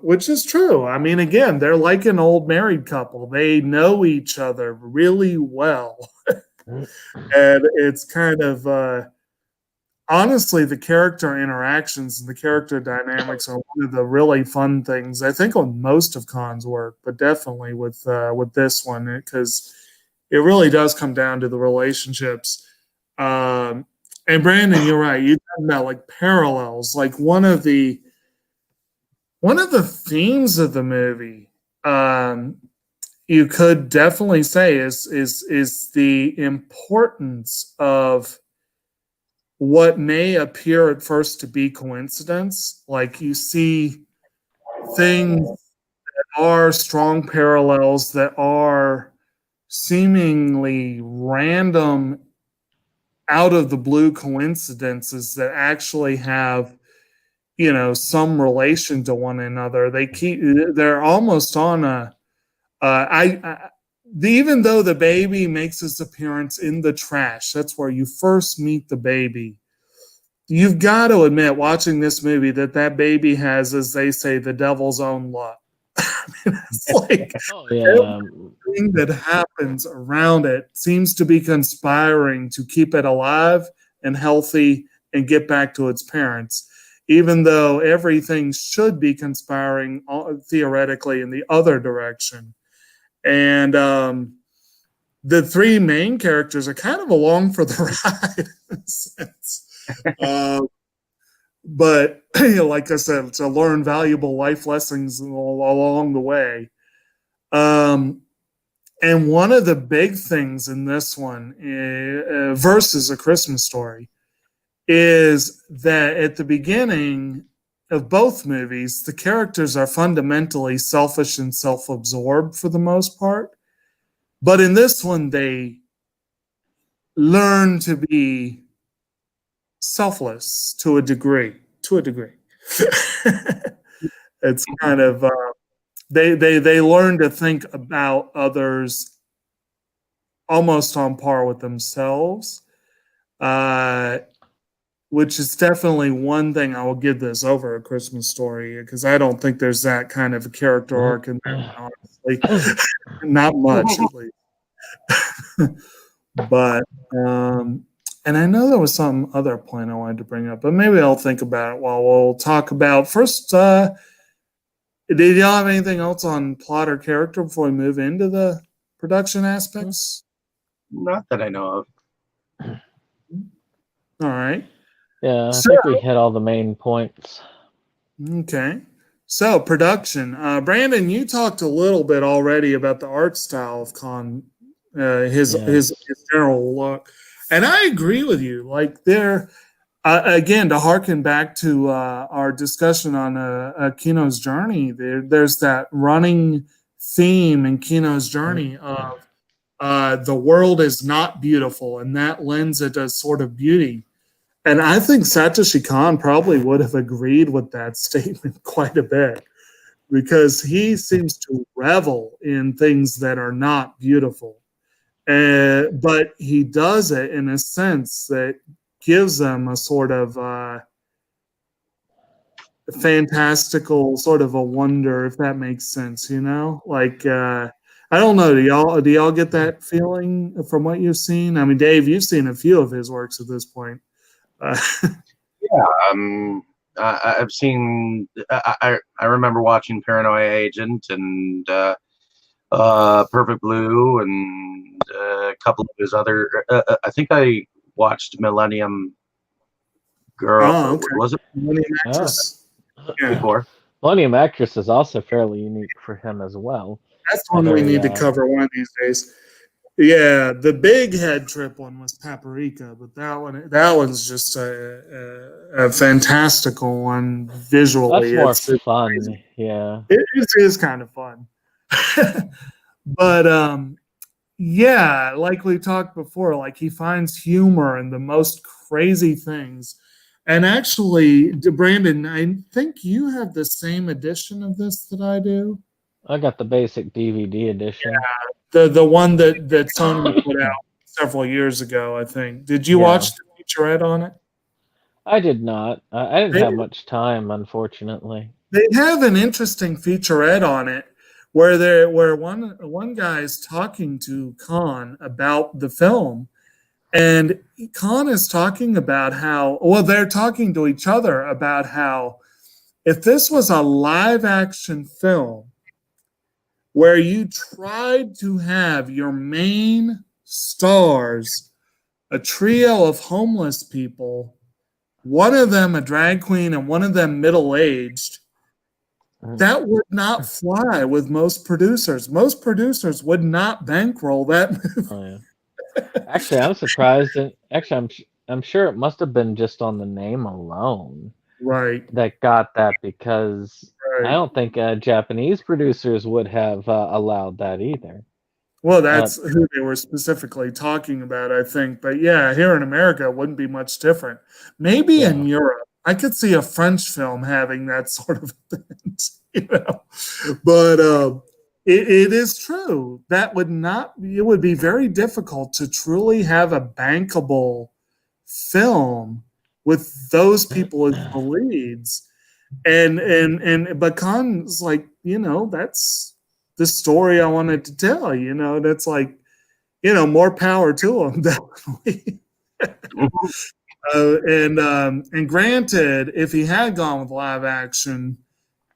Which is true. I mean, again, they're like an old married couple. They know each other really well. And it's kind of honestly, the character interactions and the character dynamics are one of the really fun things I think on most of Khan's work, but definitely with this one, because it really does come down to the relationships. And Brandon, you're right. You talk about like parallels. Like one of the themes of the movie, you could definitely say is the importance of what may appear at first to be coincidence. Like you see things that are strong parallels that are seemingly random, out of the blue coincidences that actually have, some relation to one another. They're almost on a, even though the baby makes its appearance in the trash, that's where you first meet the baby. You've got to admit, watching this movie, that baby has, as they say, the devil's own luck. It's like everything that happens around it seems to be conspiring to keep it alive and healthy and get back to its parents, even though everything should be conspiring theoretically in the other direction. And the three main characters are kind of along for the ride in a sense. But like I said, to learn valuable life lessons along the way. And one of the big things in this one, versus A Christmas Story, is that at the beginning of both movies, the characters are fundamentally selfish and self-absorbed for the most part. But in this one, they learn to be selfless to a degree. It's kind of they learn to think about others almost on par with themselves, which is definitely one thing I will give this over A Christmas Story, because I don't think there's that kind of a character arc in there, honestly. Not much, at least. But and I know there was some other point I wanted to bring up, but maybe I'll think about it while we'll talk about first. Did y'all have anything else on plot or character before we move into the production aspects? Not that I know of. All right. Yeah, I think we hit all the main points. Okay. So production. Brandon, you talked a little bit already about the art style of Khan, his general look. And I agree with you. Like there, again, to harken back to our discussion on Kino's journey, there's that running theme in Kino's journey of the world is not beautiful, and that lends it a sort of beauty. And I think Satoshi Kon probably would have agreed with that statement quite a bit, because he seems to revel in things that are not beautiful. But he does it in a sense that gives them a sort of fantastical sort of a wonder, if that makes sense, like I don't know, do y'all get that feeling from what you've seen? I mean, Dave, you've seen a few of his works at this point. Yeah, I've seen. I remember watching Paranoia Agent and Perfect Blue and a couple of his other. I think I watched Millennium Girl. Oh, okay. Was it Millennium Actress? Yeah. Before? Millennium Actress is also fairly unique for him as well. That's one we need to cover one of these days. Yeah, the big head trip one was Paprika, but that one's just a fantastical one visually. That's more fun. Crazy. Yeah, it is kind of fun. But yeah, like we talked before, like he finds humor in the most crazy things. And actually, Brandon, I think you have the same edition of this that I do. I got the basic DVD edition. The one that Sony put out several years ago, I think. Did you watch the featurette on it? I did not. I didn't have much time, unfortunately. They have an interesting featurette on it where one guy is talking to Khan about the film, and Khan is talking about how, well, they're talking to each other about how if this was a live action film where you tried to have your main stars a trio of homeless people, one of them a drag queen and one of them middle-aged, that would not fly with most producers. Most producers would not bankroll that movie. Oh, yeah. Actually, I'm surprised. I'm sure it must have been just on the name alone, right, that got that, because I don't think Japanese producers would have allowed that either. Well, that's who they were specifically talking about, I think. But yeah, here in America, it wouldn't be much different. Maybe in Europe, I could see a French film having that sort of event, you know. But it is true. That would not. It would be very difficult to truly have a bankable film with those people as the leads. But Khan's like, you know, that's the story I wanted to tell. You know, that's like, you know, more power to him, definitely. And granted, if he had gone with live action,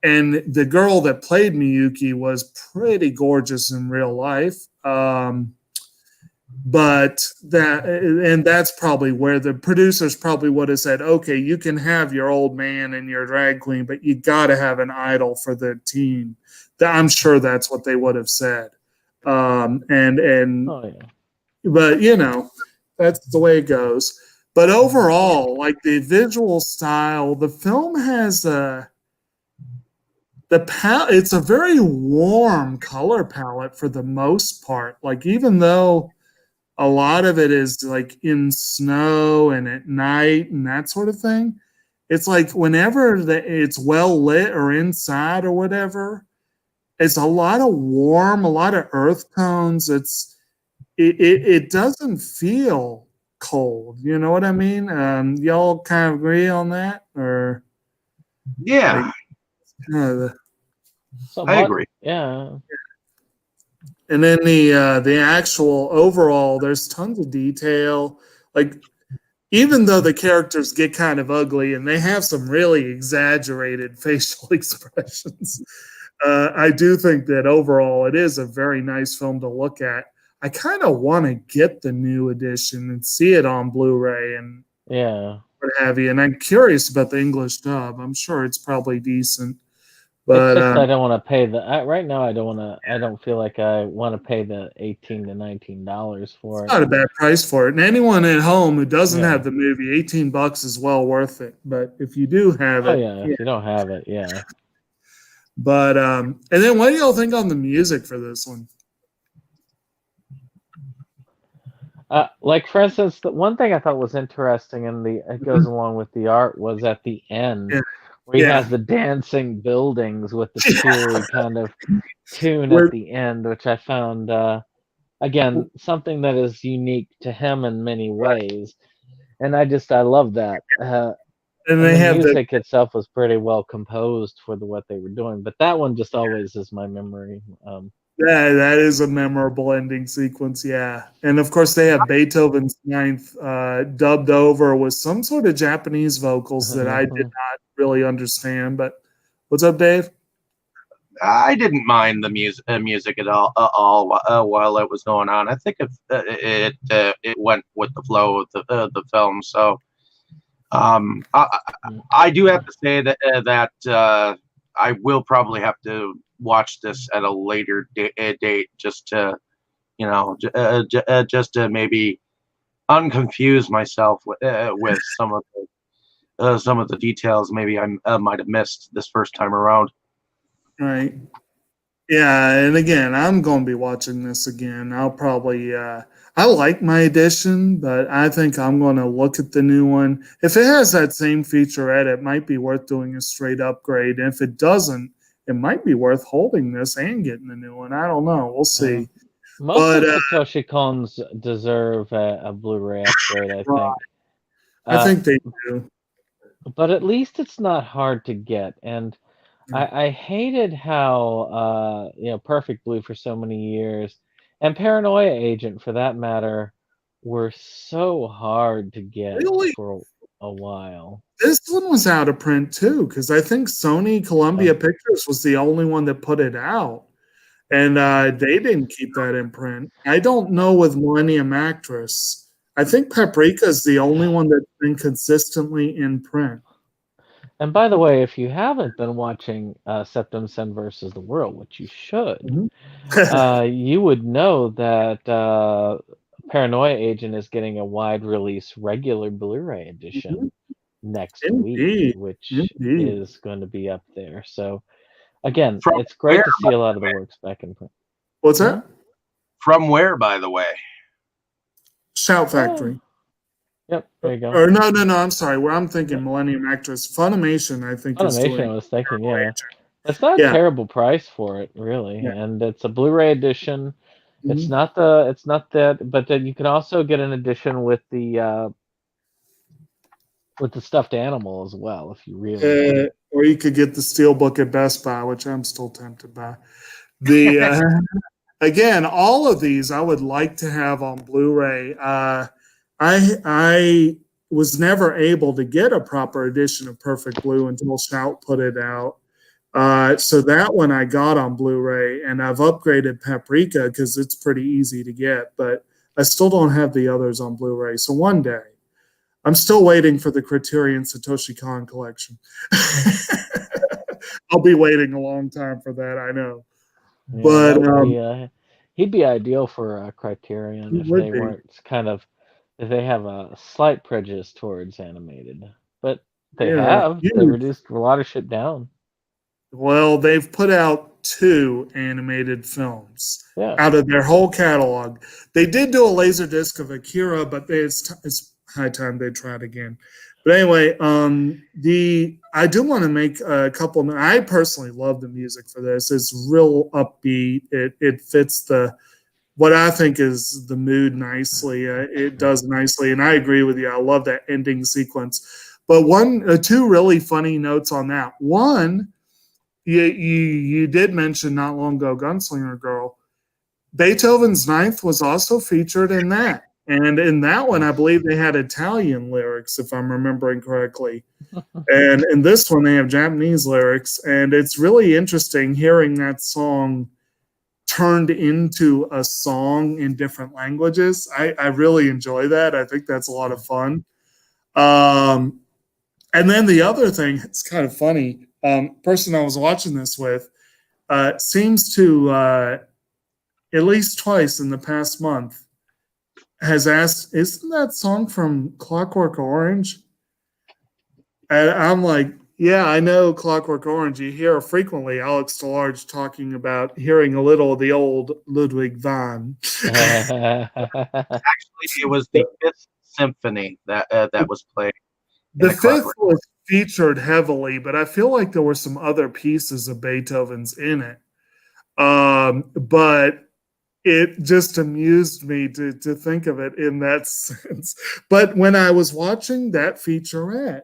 and the girl that played Miyuki was pretty gorgeous in real life, but that's probably where the producers probably would have said, okay, you can have your old man and your drag queen, but you got to have an idol for the team. I'm sure that's what they would have said. But you know, that's the way it goes. But overall, like the visual style, the film has it's a very warm color palette for the most part. Like, even though a lot of it is like in snow and at night and that sort of thing, it's like whenever it's well lit or inside or whatever, it's a lot of warm, a lot of earth tones. It doesn't feel cold. You know what I mean? Y'all kind of agree on that, or? Yeah, I agree. Yeah. And then the actual overall, there's tons of detail. Like, even though the characters get kind of ugly and they have some really exaggerated facial expressions, I do think that overall it is a very nice film to look at. I kind of want to get the new edition and see it on Blu-ray and what have you. And I'm curious about the English dub. I'm sure it's probably decent. But it's just I don't want to pay right now. I don't feel like I want to pay the $18 to $19 for it. It's not a bad price for it. And anyone at home who doesn't have the movie, $18 is well worth it. But if you do have it, if you don't have it, But and then what do y'all think on the music for this one? Like, for instance, the one thing I thought was interesting, and it goes along with the art, was at the end. Where he has the dancing buildings with the cheery kind of tune at the end, which I found, again, something that is unique to him in many ways. And I love that. And the music itself was pretty well composed for what they were doing. But that one just always is my memory. Yeah, that is a memorable ending sequence, yeah. And of course, they have Beethoven's Ninth dubbed over with some sort of Japanese vocals that I did not really understand. But what's up, Dave? I didn't mind the music at all while it was going on. I think it went with the flow of the film. So I do have to say that I will probably have to watch this at a later date, just to, you know, just to maybe unconfuse myself with some of the details maybe I might have missed this first time around. Right. Yeah, and again, I'm going to be watching this again. I'll probably, I like my edition, but I think I'm going to look at the new one. If it has that same featurette, it might be worth doing a straight upgrade. And if it doesn't, it might be worth holding this and getting the new one. I don't know. We'll see. Most But of Satoshi Kon's deserve a Blu-ray upgrade, I right, think. I think they do. But at least it's not hard to get. And I hated how Perfect Blue for so many years, and Paranoia Agent for that matter, were so hard to get Really? for a while. This one was out of print too, because I think Sony Columbia Pictures was the only one that put it out. And they didn't keep that in print. I don't know with Millennium Actress. I think Paprika is the only one that's been consistently in print. And by the way, if you haven't been watching Septum Sen versus the World, which you should, you would know that Paranoia Agent is getting a wide release regular Blu-ray edition next week, which is going to be up there. So again, it's great to see a lot of the works back in print. What's that? From where, by the way? Shout Factory. Yep, there you go. Or no, I'm sorry. Where I'm thinking Millennium Actress. Funimation, I think. Funimation, I was thinking, yeah. It's not a terrible price for it, really, and it's a Blu-ray edition. It's not that, but then you can also get an edition with the stuffed animal as well, if you really want. Or you could get the Steelbook at Best Buy, which I'm still tempted by. The again, all of these I would like to have on Blu-ray. I was never able to get a proper edition of Perfect Blue until Shout put it out. So that one I got on Blu-ray, and I've upgraded Paprika because it's pretty easy to get, but I still don't have the others on Blu-ray. So one day, I'm still waiting for the Criterion Satoshi Kon collection. I'll be waiting a long time for that, I know. Yeah, but he'd be ideal for Criterion if they weren't if they have a slight prejudice towards animated, but they reduced a lot of shit down. Well, they've put out 2 animated films out of their whole catalog. They did do a laser disc of Akira, but it's high time they tried again. But anyway, I do want to make a couple. I personally love the music for this. It's real upbeat. It fits what I think is the mood nicely. It does nicely, and I agree with you. I love that ending sequence. But 2 really funny notes on that. One, you did mention not long ago, Gunslinger Girl. Beethoven's Ninth was also featured in that. And in that one, I believe they had Italian lyrics, if I'm remembering correctly. And in this one, they have Japanese lyrics. And it's really interesting hearing that song turned into a song in different languages. I really enjoy that. I think that's a lot of fun. And then the other thing, it's kind of funny. Person I was watching this with seems to, at least twice in the past month, has asked, isn't that song from Clockwork Orange? And I'm like, yeah, I know Clockwork Orange. You hear frequently Alex DeLarge talking about hearing a little of the old Ludwig van. Actually, it was the 5th symphony that was played. The 5th was featured heavily, but I feel like there were some other pieces of Beethoven's in it. But it just amused me to think of it in that sense. But when I was watching that featurette,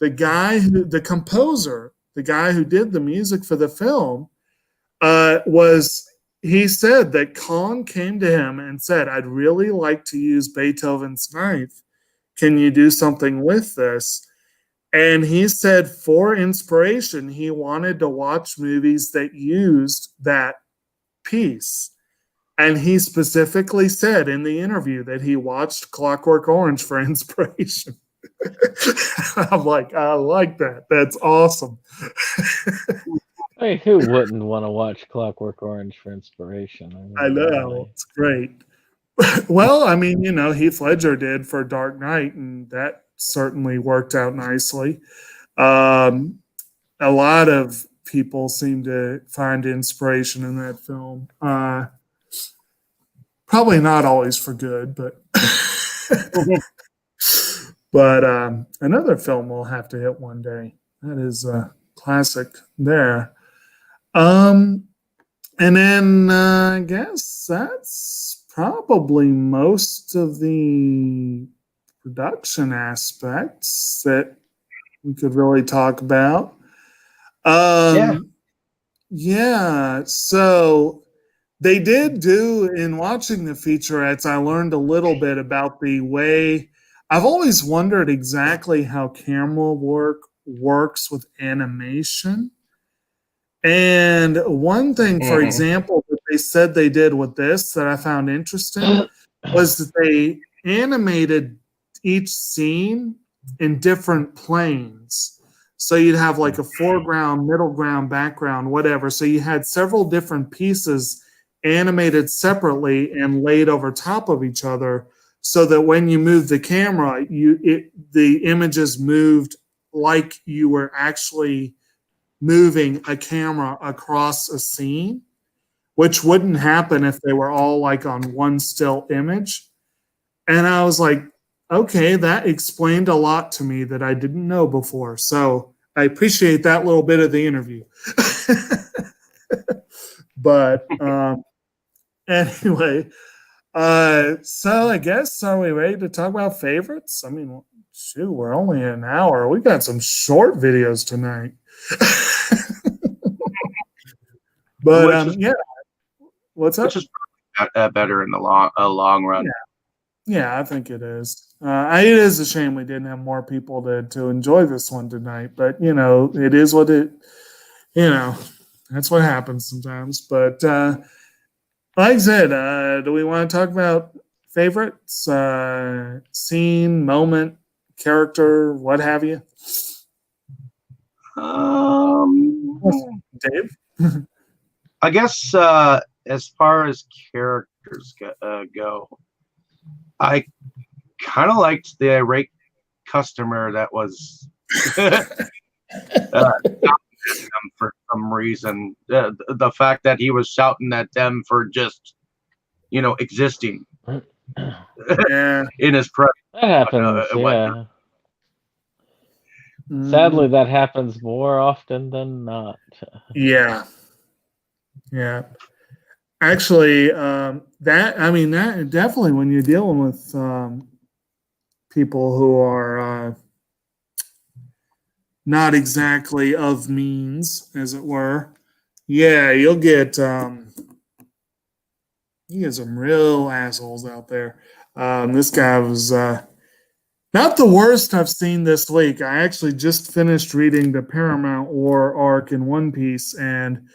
the composer, the guy who did the music for the film, he said that Kahn came to him and said, I'd really like to use Beethoven's Ninth. Can you do something with this? And he said for inspiration, he wanted to watch movies that used that piece. And he specifically said in the interview that he watched Clockwork Orange for inspiration. I'm like, I like that. That's awesome. I mean, who wouldn't want to watch Clockwork Orange for inspiration? I know. It's great. Well, I mean, Heath Ledger did for Dark Knight, and that certainly worked out nicely. A lot of people seem to find inspiration in that film. Probably not always for good, but but another film we'll have to hit one day. That is a classic there. And then I guess that's probably most of the production aspects that we could really talk about. Yeah. So they did do, in watching the featurettes, I learned a little bit about the way. I've always wondered exactly how camera work works with animation. And one thing, for example, that they said they did with this that I found interesting was that they animated each scene in different planes. So you'd have like a foreground, middle ground, background, whatever. So you had several different pieces animated separately and laid over top of each other, so that when you moved the camera, the images moved like you were actually moving a camera across a scene, which wouldn't happen if they were all like on one still image. And I was like, okay, that explained a lot to me that I didn't know before. So I appreciate that little bit of the interview. But anyway, so I guess, are we ready to talk about favorites? I mean, shoot, we're only an hour. We got some short videos tonight. But yeah, what's up? Which is better in the long run. Yeah, I think it is. It is a shame we didn't have more people to enjoy this one tonight. But you know, it is what it. You know, that's what happens sometimes. But like I said, do we want to talk about favorites, scene, moment, character, what have you? Dave? I guess as far as characters go, I kind of liked the irate customer that was for some reason. The fact that he was shouting at them for just, existing in his presence. That happens, yeah. Sadly, that happens more often than not. Yeah. Actually, that definitely, when you're dealing with people who are not exactly of means, as it were, yeah, you'll get some real assholes out there. This guy was not the worst I've seen this week. I actually just finished reading the Paramount War arc in One Piece, and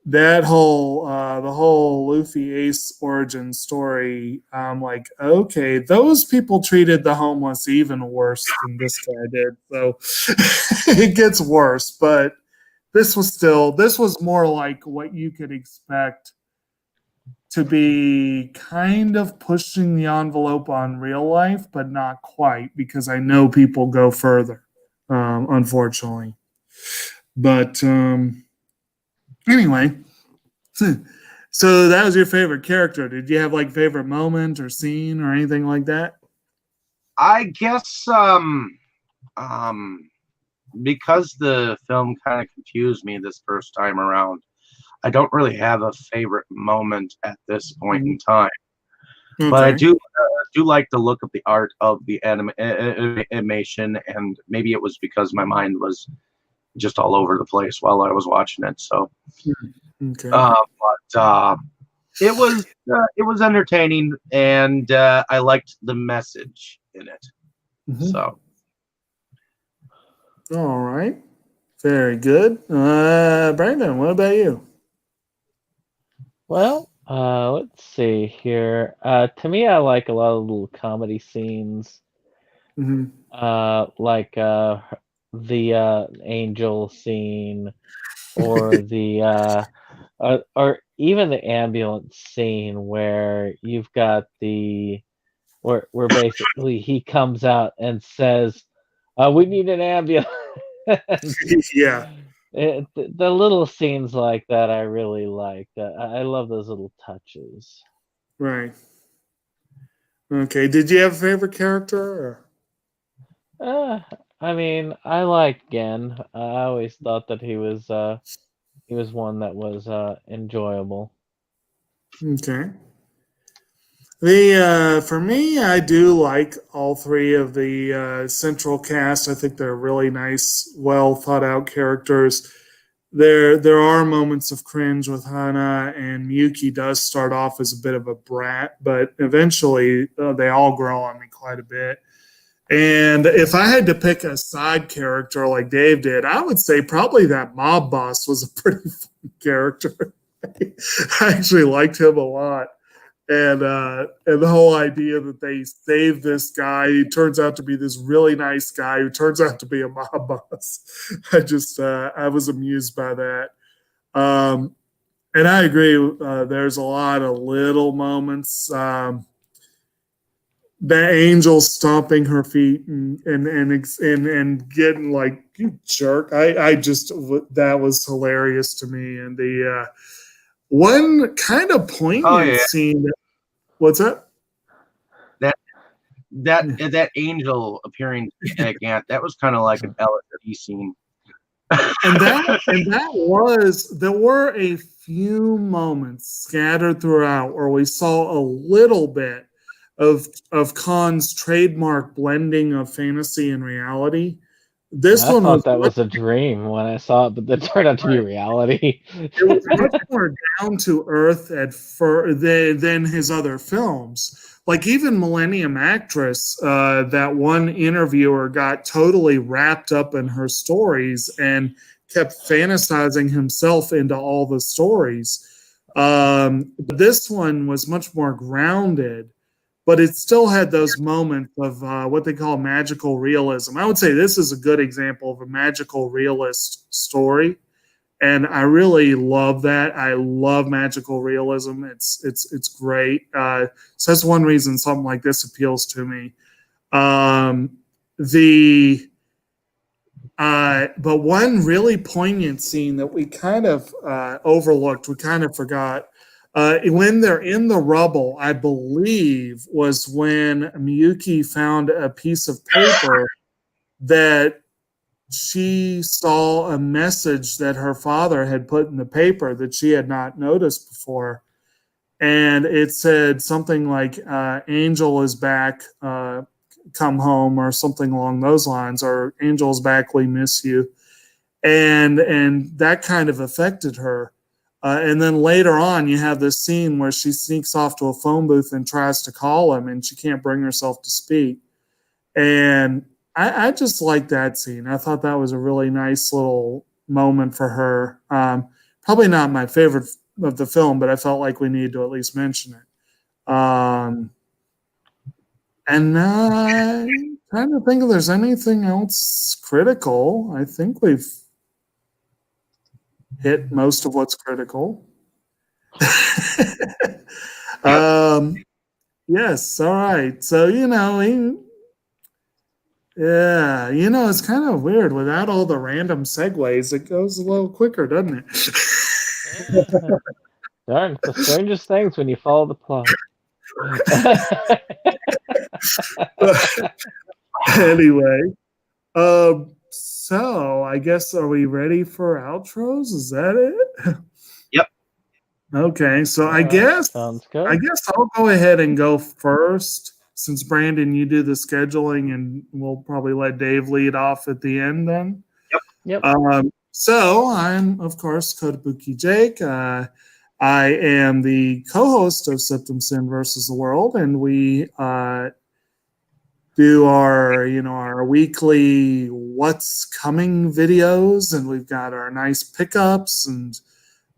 that whole the whole Luffy Ace origin story, I'm like, okay, those people treated the homeless even worse than this guy did. So it gets worse, but this was more like what you could expect to be kind of pushing the envelope on real life, but not quite, because I know people go further, unfortunately. But anyway, so that was your favorite character. Did you have like favorite moment or scene or anything like that? I guess because the film kind of confused me this first time around, I don't really have a favorite moment at this point in time. Okay. But I do like the look of the art of the animation, and maybe it was because my mind was just all over the place while I was watching it. So, okay. But it was entertaining, and I liked the message in it. So, all right, very good. Brandon, what about you? Well, let's see here. To me, I like a lot of little comedy scenes. Like the angel scene, or the or even the ambulance scene, where you've got where basically he comes out and says, "We need an ambulance." Yeah. the little scenes like that I really like. I love those little touches. Right. Okay. Did you have a favorite character? Or? Uh, I mean, I liked Gen. I always thought that he was one that was enjoyable. Okay. The for me, I do like all three of the central cast. I think they're really nice, well thought out characters. There are moments of cringe with Hana, and Miyuki does start off as a bit of a brat, but eventually they all grow on me quite a bit. And if I had to pick a side character like Dave did, I would say probably that mob boss was a pretty fun character. I actually liked him a lot. And the whole idea that they save this guy, he turns out to be this really nice guy who turns out to be a mob boss. I was amused by that. And I agree. There's a lot of little moments. The angel stomping her feet and getting like, you jerk. I just, that was hilarious to me. And the one kind of poignant scene. What's that? That angel appearing at Gant, that was kind of like an LSD scene. and that was, there were a few moments scattered throughout where we saw a little bit of Khan's trademark blending of fantasy and reality. I thought that was a dream when I saw it, but it turned out to be reality. It was much more down to earth than his other films. Like even Millennium Actress, that one interviewer got totally wrapped up in her stories and kept fantasizing himself into all the stories. This one was much more grounded, but it still had those moments of what they call magical realism. I would say this is a good example of a magical realist story, and I really love that. I love magical realism. It's great. So that's one reason something like this appeals to me. But one really poignant scene that we kind of overlooked, we kind of forgot. When they're in the rubble, I believe, was when Miyuki found a piece of paper that she saw a message that her father had put in the paper that she had not noticed before. And it said something like, Angel is back, come home, or something along those lines, or Angel's back, we miss you. And that kind of affected her. And then later on, you have this scene where she sneaks off to a phone booth and tries to call him, and she can't bring herself to speak. And I just like that scene. I thought that was a really nice little moment for her. Probably not my favorite of the film, but I felt like we needed to at least mention it. And I'm trying to think if there's anything else critical. I think we've hit most of what's critical. Yes, all right. So, it's kind of weird. Without all the random segues, it goes a little quicker, doesn't it? Darn, it's the strangest things when you follow the plot. Anyway, so I guess, are we ready for outros? Is that it? Yep. Okay, so All right, sounds good. I guess I'll go ahead and go first, since Brandon, you do the scheduling, and we'll probably let Dave lead off at the end then. Yep. So I'm, of course, Kotobuki Jake. I am the co-host of Septum Sin versus the World, and we do our weekly what's coming videos, and we've got our nice pickups, and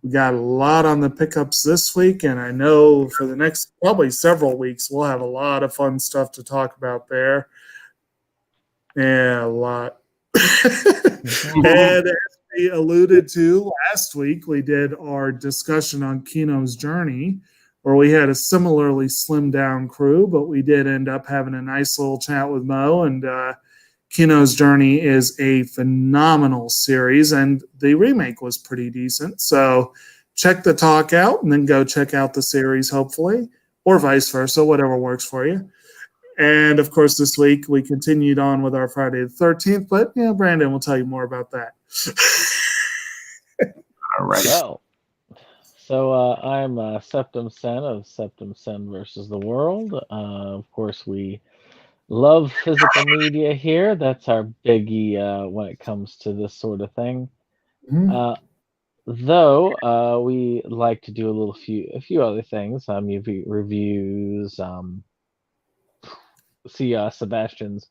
we got a lot on the pickups this week, and I know for the next probably several weeks we'll have a lot of fun stuff to talk about there. Yeah, a lot. And as we alluded to last week, we did our discussion on Kino's Journey, where we had a similarly slimmed down crew, but we did end up having a nice little chat with Mo, and Kino's Journey is a phenomenal series, and the remake was pretty decent. So check the talk out and then go check out the series, hopefully, or vice versa, whatever works for you. And of course, this week we continued on with our Friday the 13th, but Brandon will tell you more about that. All right. Well, so I'm Septum Sen of Septum Sen versus the World. Of course, we love physical media here. That's our biggie when it comes to this sort of thing. Though we like to do a few other things, movie reviews, see Sebastian's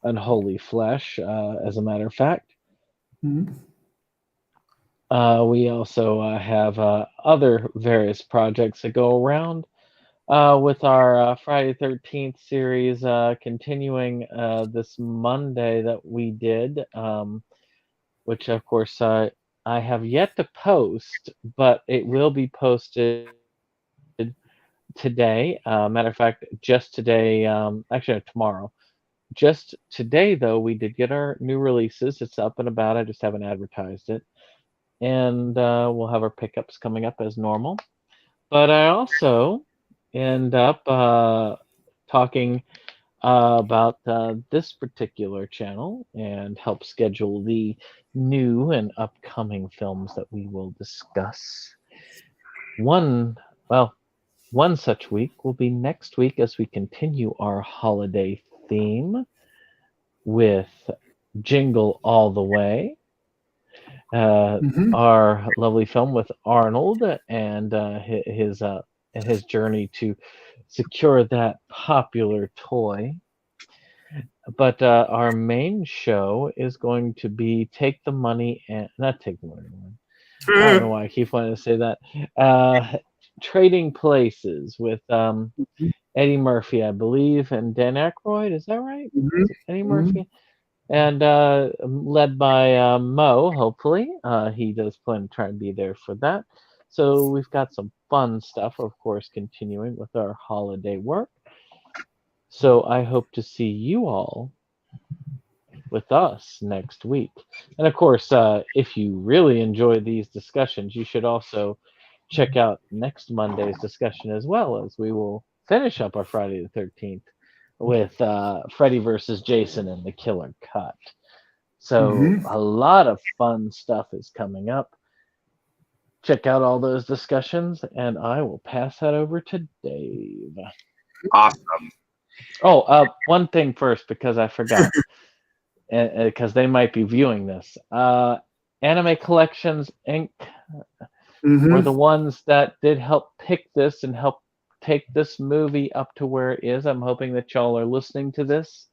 Unholy Flesh, as a matter of fact. We also have other various projects that go around with our Friday 13th series continuing this Monday that we did, which of course I have yet to post, but it will be posted today. Matter of fact, just today, actually tomorrow. Just today, though, we did get our new releases. It's up and about. I just haven't advertised it. And we'll have our pickups coming up as normal. But I also end up talking about this particular channel and help schedule the new and upcoming films that we will discuss. One such week will be next week as we continue our holiday theme with Jingle All the Way, our lovely film with Arnold and his journey to secure that popular toy. But our main show is going to be Take the Money and not Take the Money. I don't know why I keep wanting to say that. Trading Places with Eddie Murphy, I believe, and Dan Aykroyd. Is that right? Is it Eddie Murphy? And led by Mo, hopefully. He does plan to try and be there for that. So we've got some fun stuff, of course, continuing with our holiday work. So I hope to see you all with us next week. And of course, if you really enjoy these discussions, you should also check out next Monday's discussion as well, as we will finish up our Friday the 13th with Freddy versus Jason and the Killer Cut. So a lot of fun stuff is coming up. Check out all those discussions, and I will pass that over to Dave. Awesome. Oh, one thing first, because I forgot, because they might be viewing this. Anime Collections Inc. were the ones that did help pick this and help take this movie up to where it is. I'm hoping that y'all are listening to this.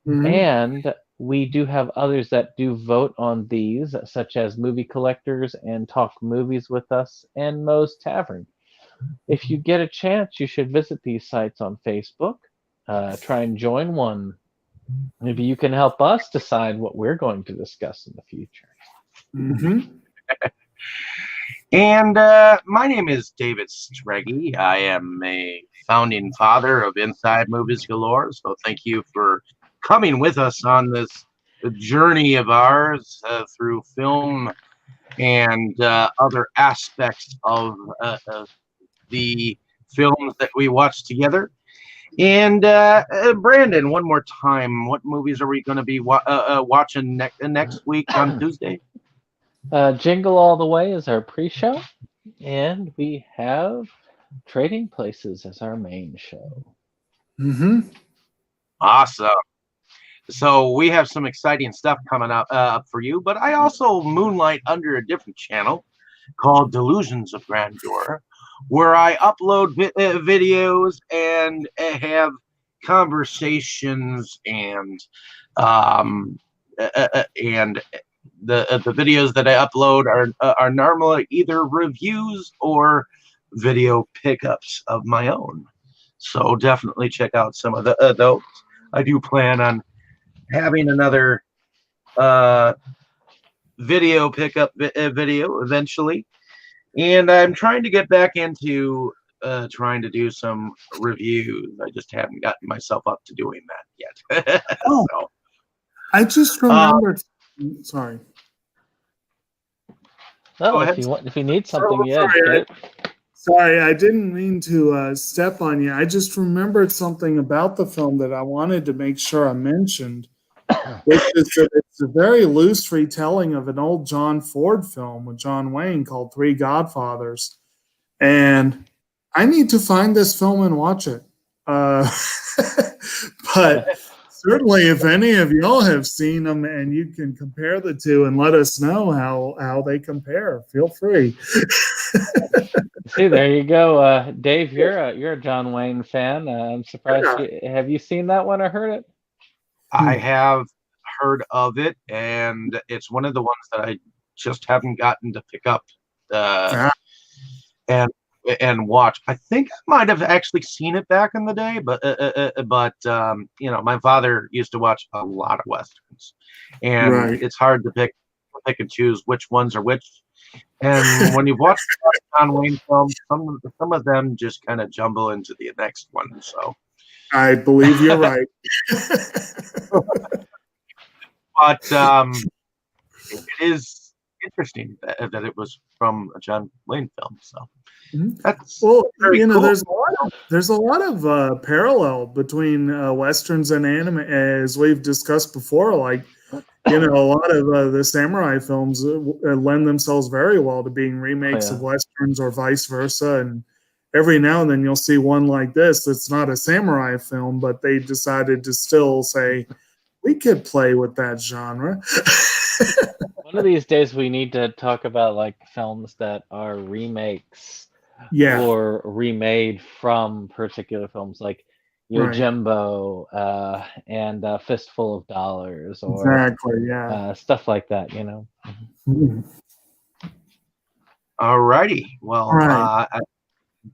And we do have others that do vote on these, such as Movie Collectors and Talk Movies with Us and Moe's Tavern. If you get a chance, you should visit these sites on Facebook. Try and join one. Maybe you can help us decide what we're going to discuss in the future. And my name is David Streggy. I am a founding father of Inside Movies Galore. So thank you for coming with us on this journey of ours through film and other aspects of the films that we watch together. And Brandon, one more time, what movies are we going to be watching next week on Tuesday? Jingle All the Way is our pre-show, and we have Trading Places as our main show. Awesome. So we have some exciting stuff coming up for you, but I also moonlight under a different channel called Delusions of Grandeur, where I upload videos and have conversations and the videos that I upload are normally either reviews or video pickups of my own. So definitely check out some of those. I do plan on having another video pickup video eventually, and I'm trying to get back into trying to do some reviews. I just haven't gotten myself up to doing that yet. So. I just remembered. Sorry. Oh, if you need something, yeah, sorry, get it. Sorry, I didn't mean to step on you. I just remembered something about the film that I wanted to make sure I mentioned, which is that it's a very loose retelling of an old John Ford film with John Wayne called Three Godfathers. And I need to find this film and watch it. But certainly, if any of y'all have seen them and you can compare the two and let us know how they compare, feel free. See, there you go, Dave. You're a John Wayne fan. I'm surprised. Have you seen that one or heard it? I have heard of it, and it's one of the ones that I just haven't gotten to pick up and watch. I think I might have actually seen it back in the day, but my father used to watch a lot of westerns, and it's hard to pick and choose which ones are which. And when you watch John Wayne films, some of them just kind of jumble into the next one. So I believe you're right. But it is interesting that it was from a John Wayne film. So that's cool. There's a lot of parallel between westerns and anime, as we've discussed before. Like, a lot of the samurai films lend themselves very well to being remakes of westerns or vice versa. And every now and then you'll see one like this that's not a samurai film, but they decided to still say, we could play with that genre. One of these days we need to talk about like films that are remakes or remade from particular films, like Yojimbo and Fistful of Dollars, or stuff like that, All righty. Well,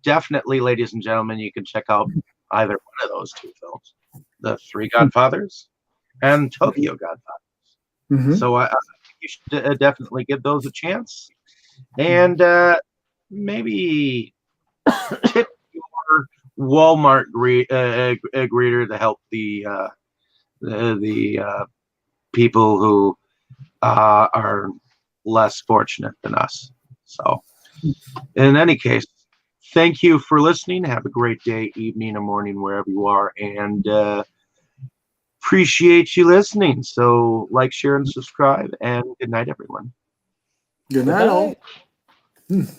definitely, ladies and gentlemen, you can check out either one of those two films, The Three Godfathers and Tokyo Godfathers. So I think you should definitely give those a chance, and maybe tip your Walmart greeter to help the people who are less fortunate than us. So, in any case, thank you for listening. Have a great day, evening, or morning, wherever you are, and appreciate you listening. So, like, share, and subscribe, and good night, everyone. Good night, all.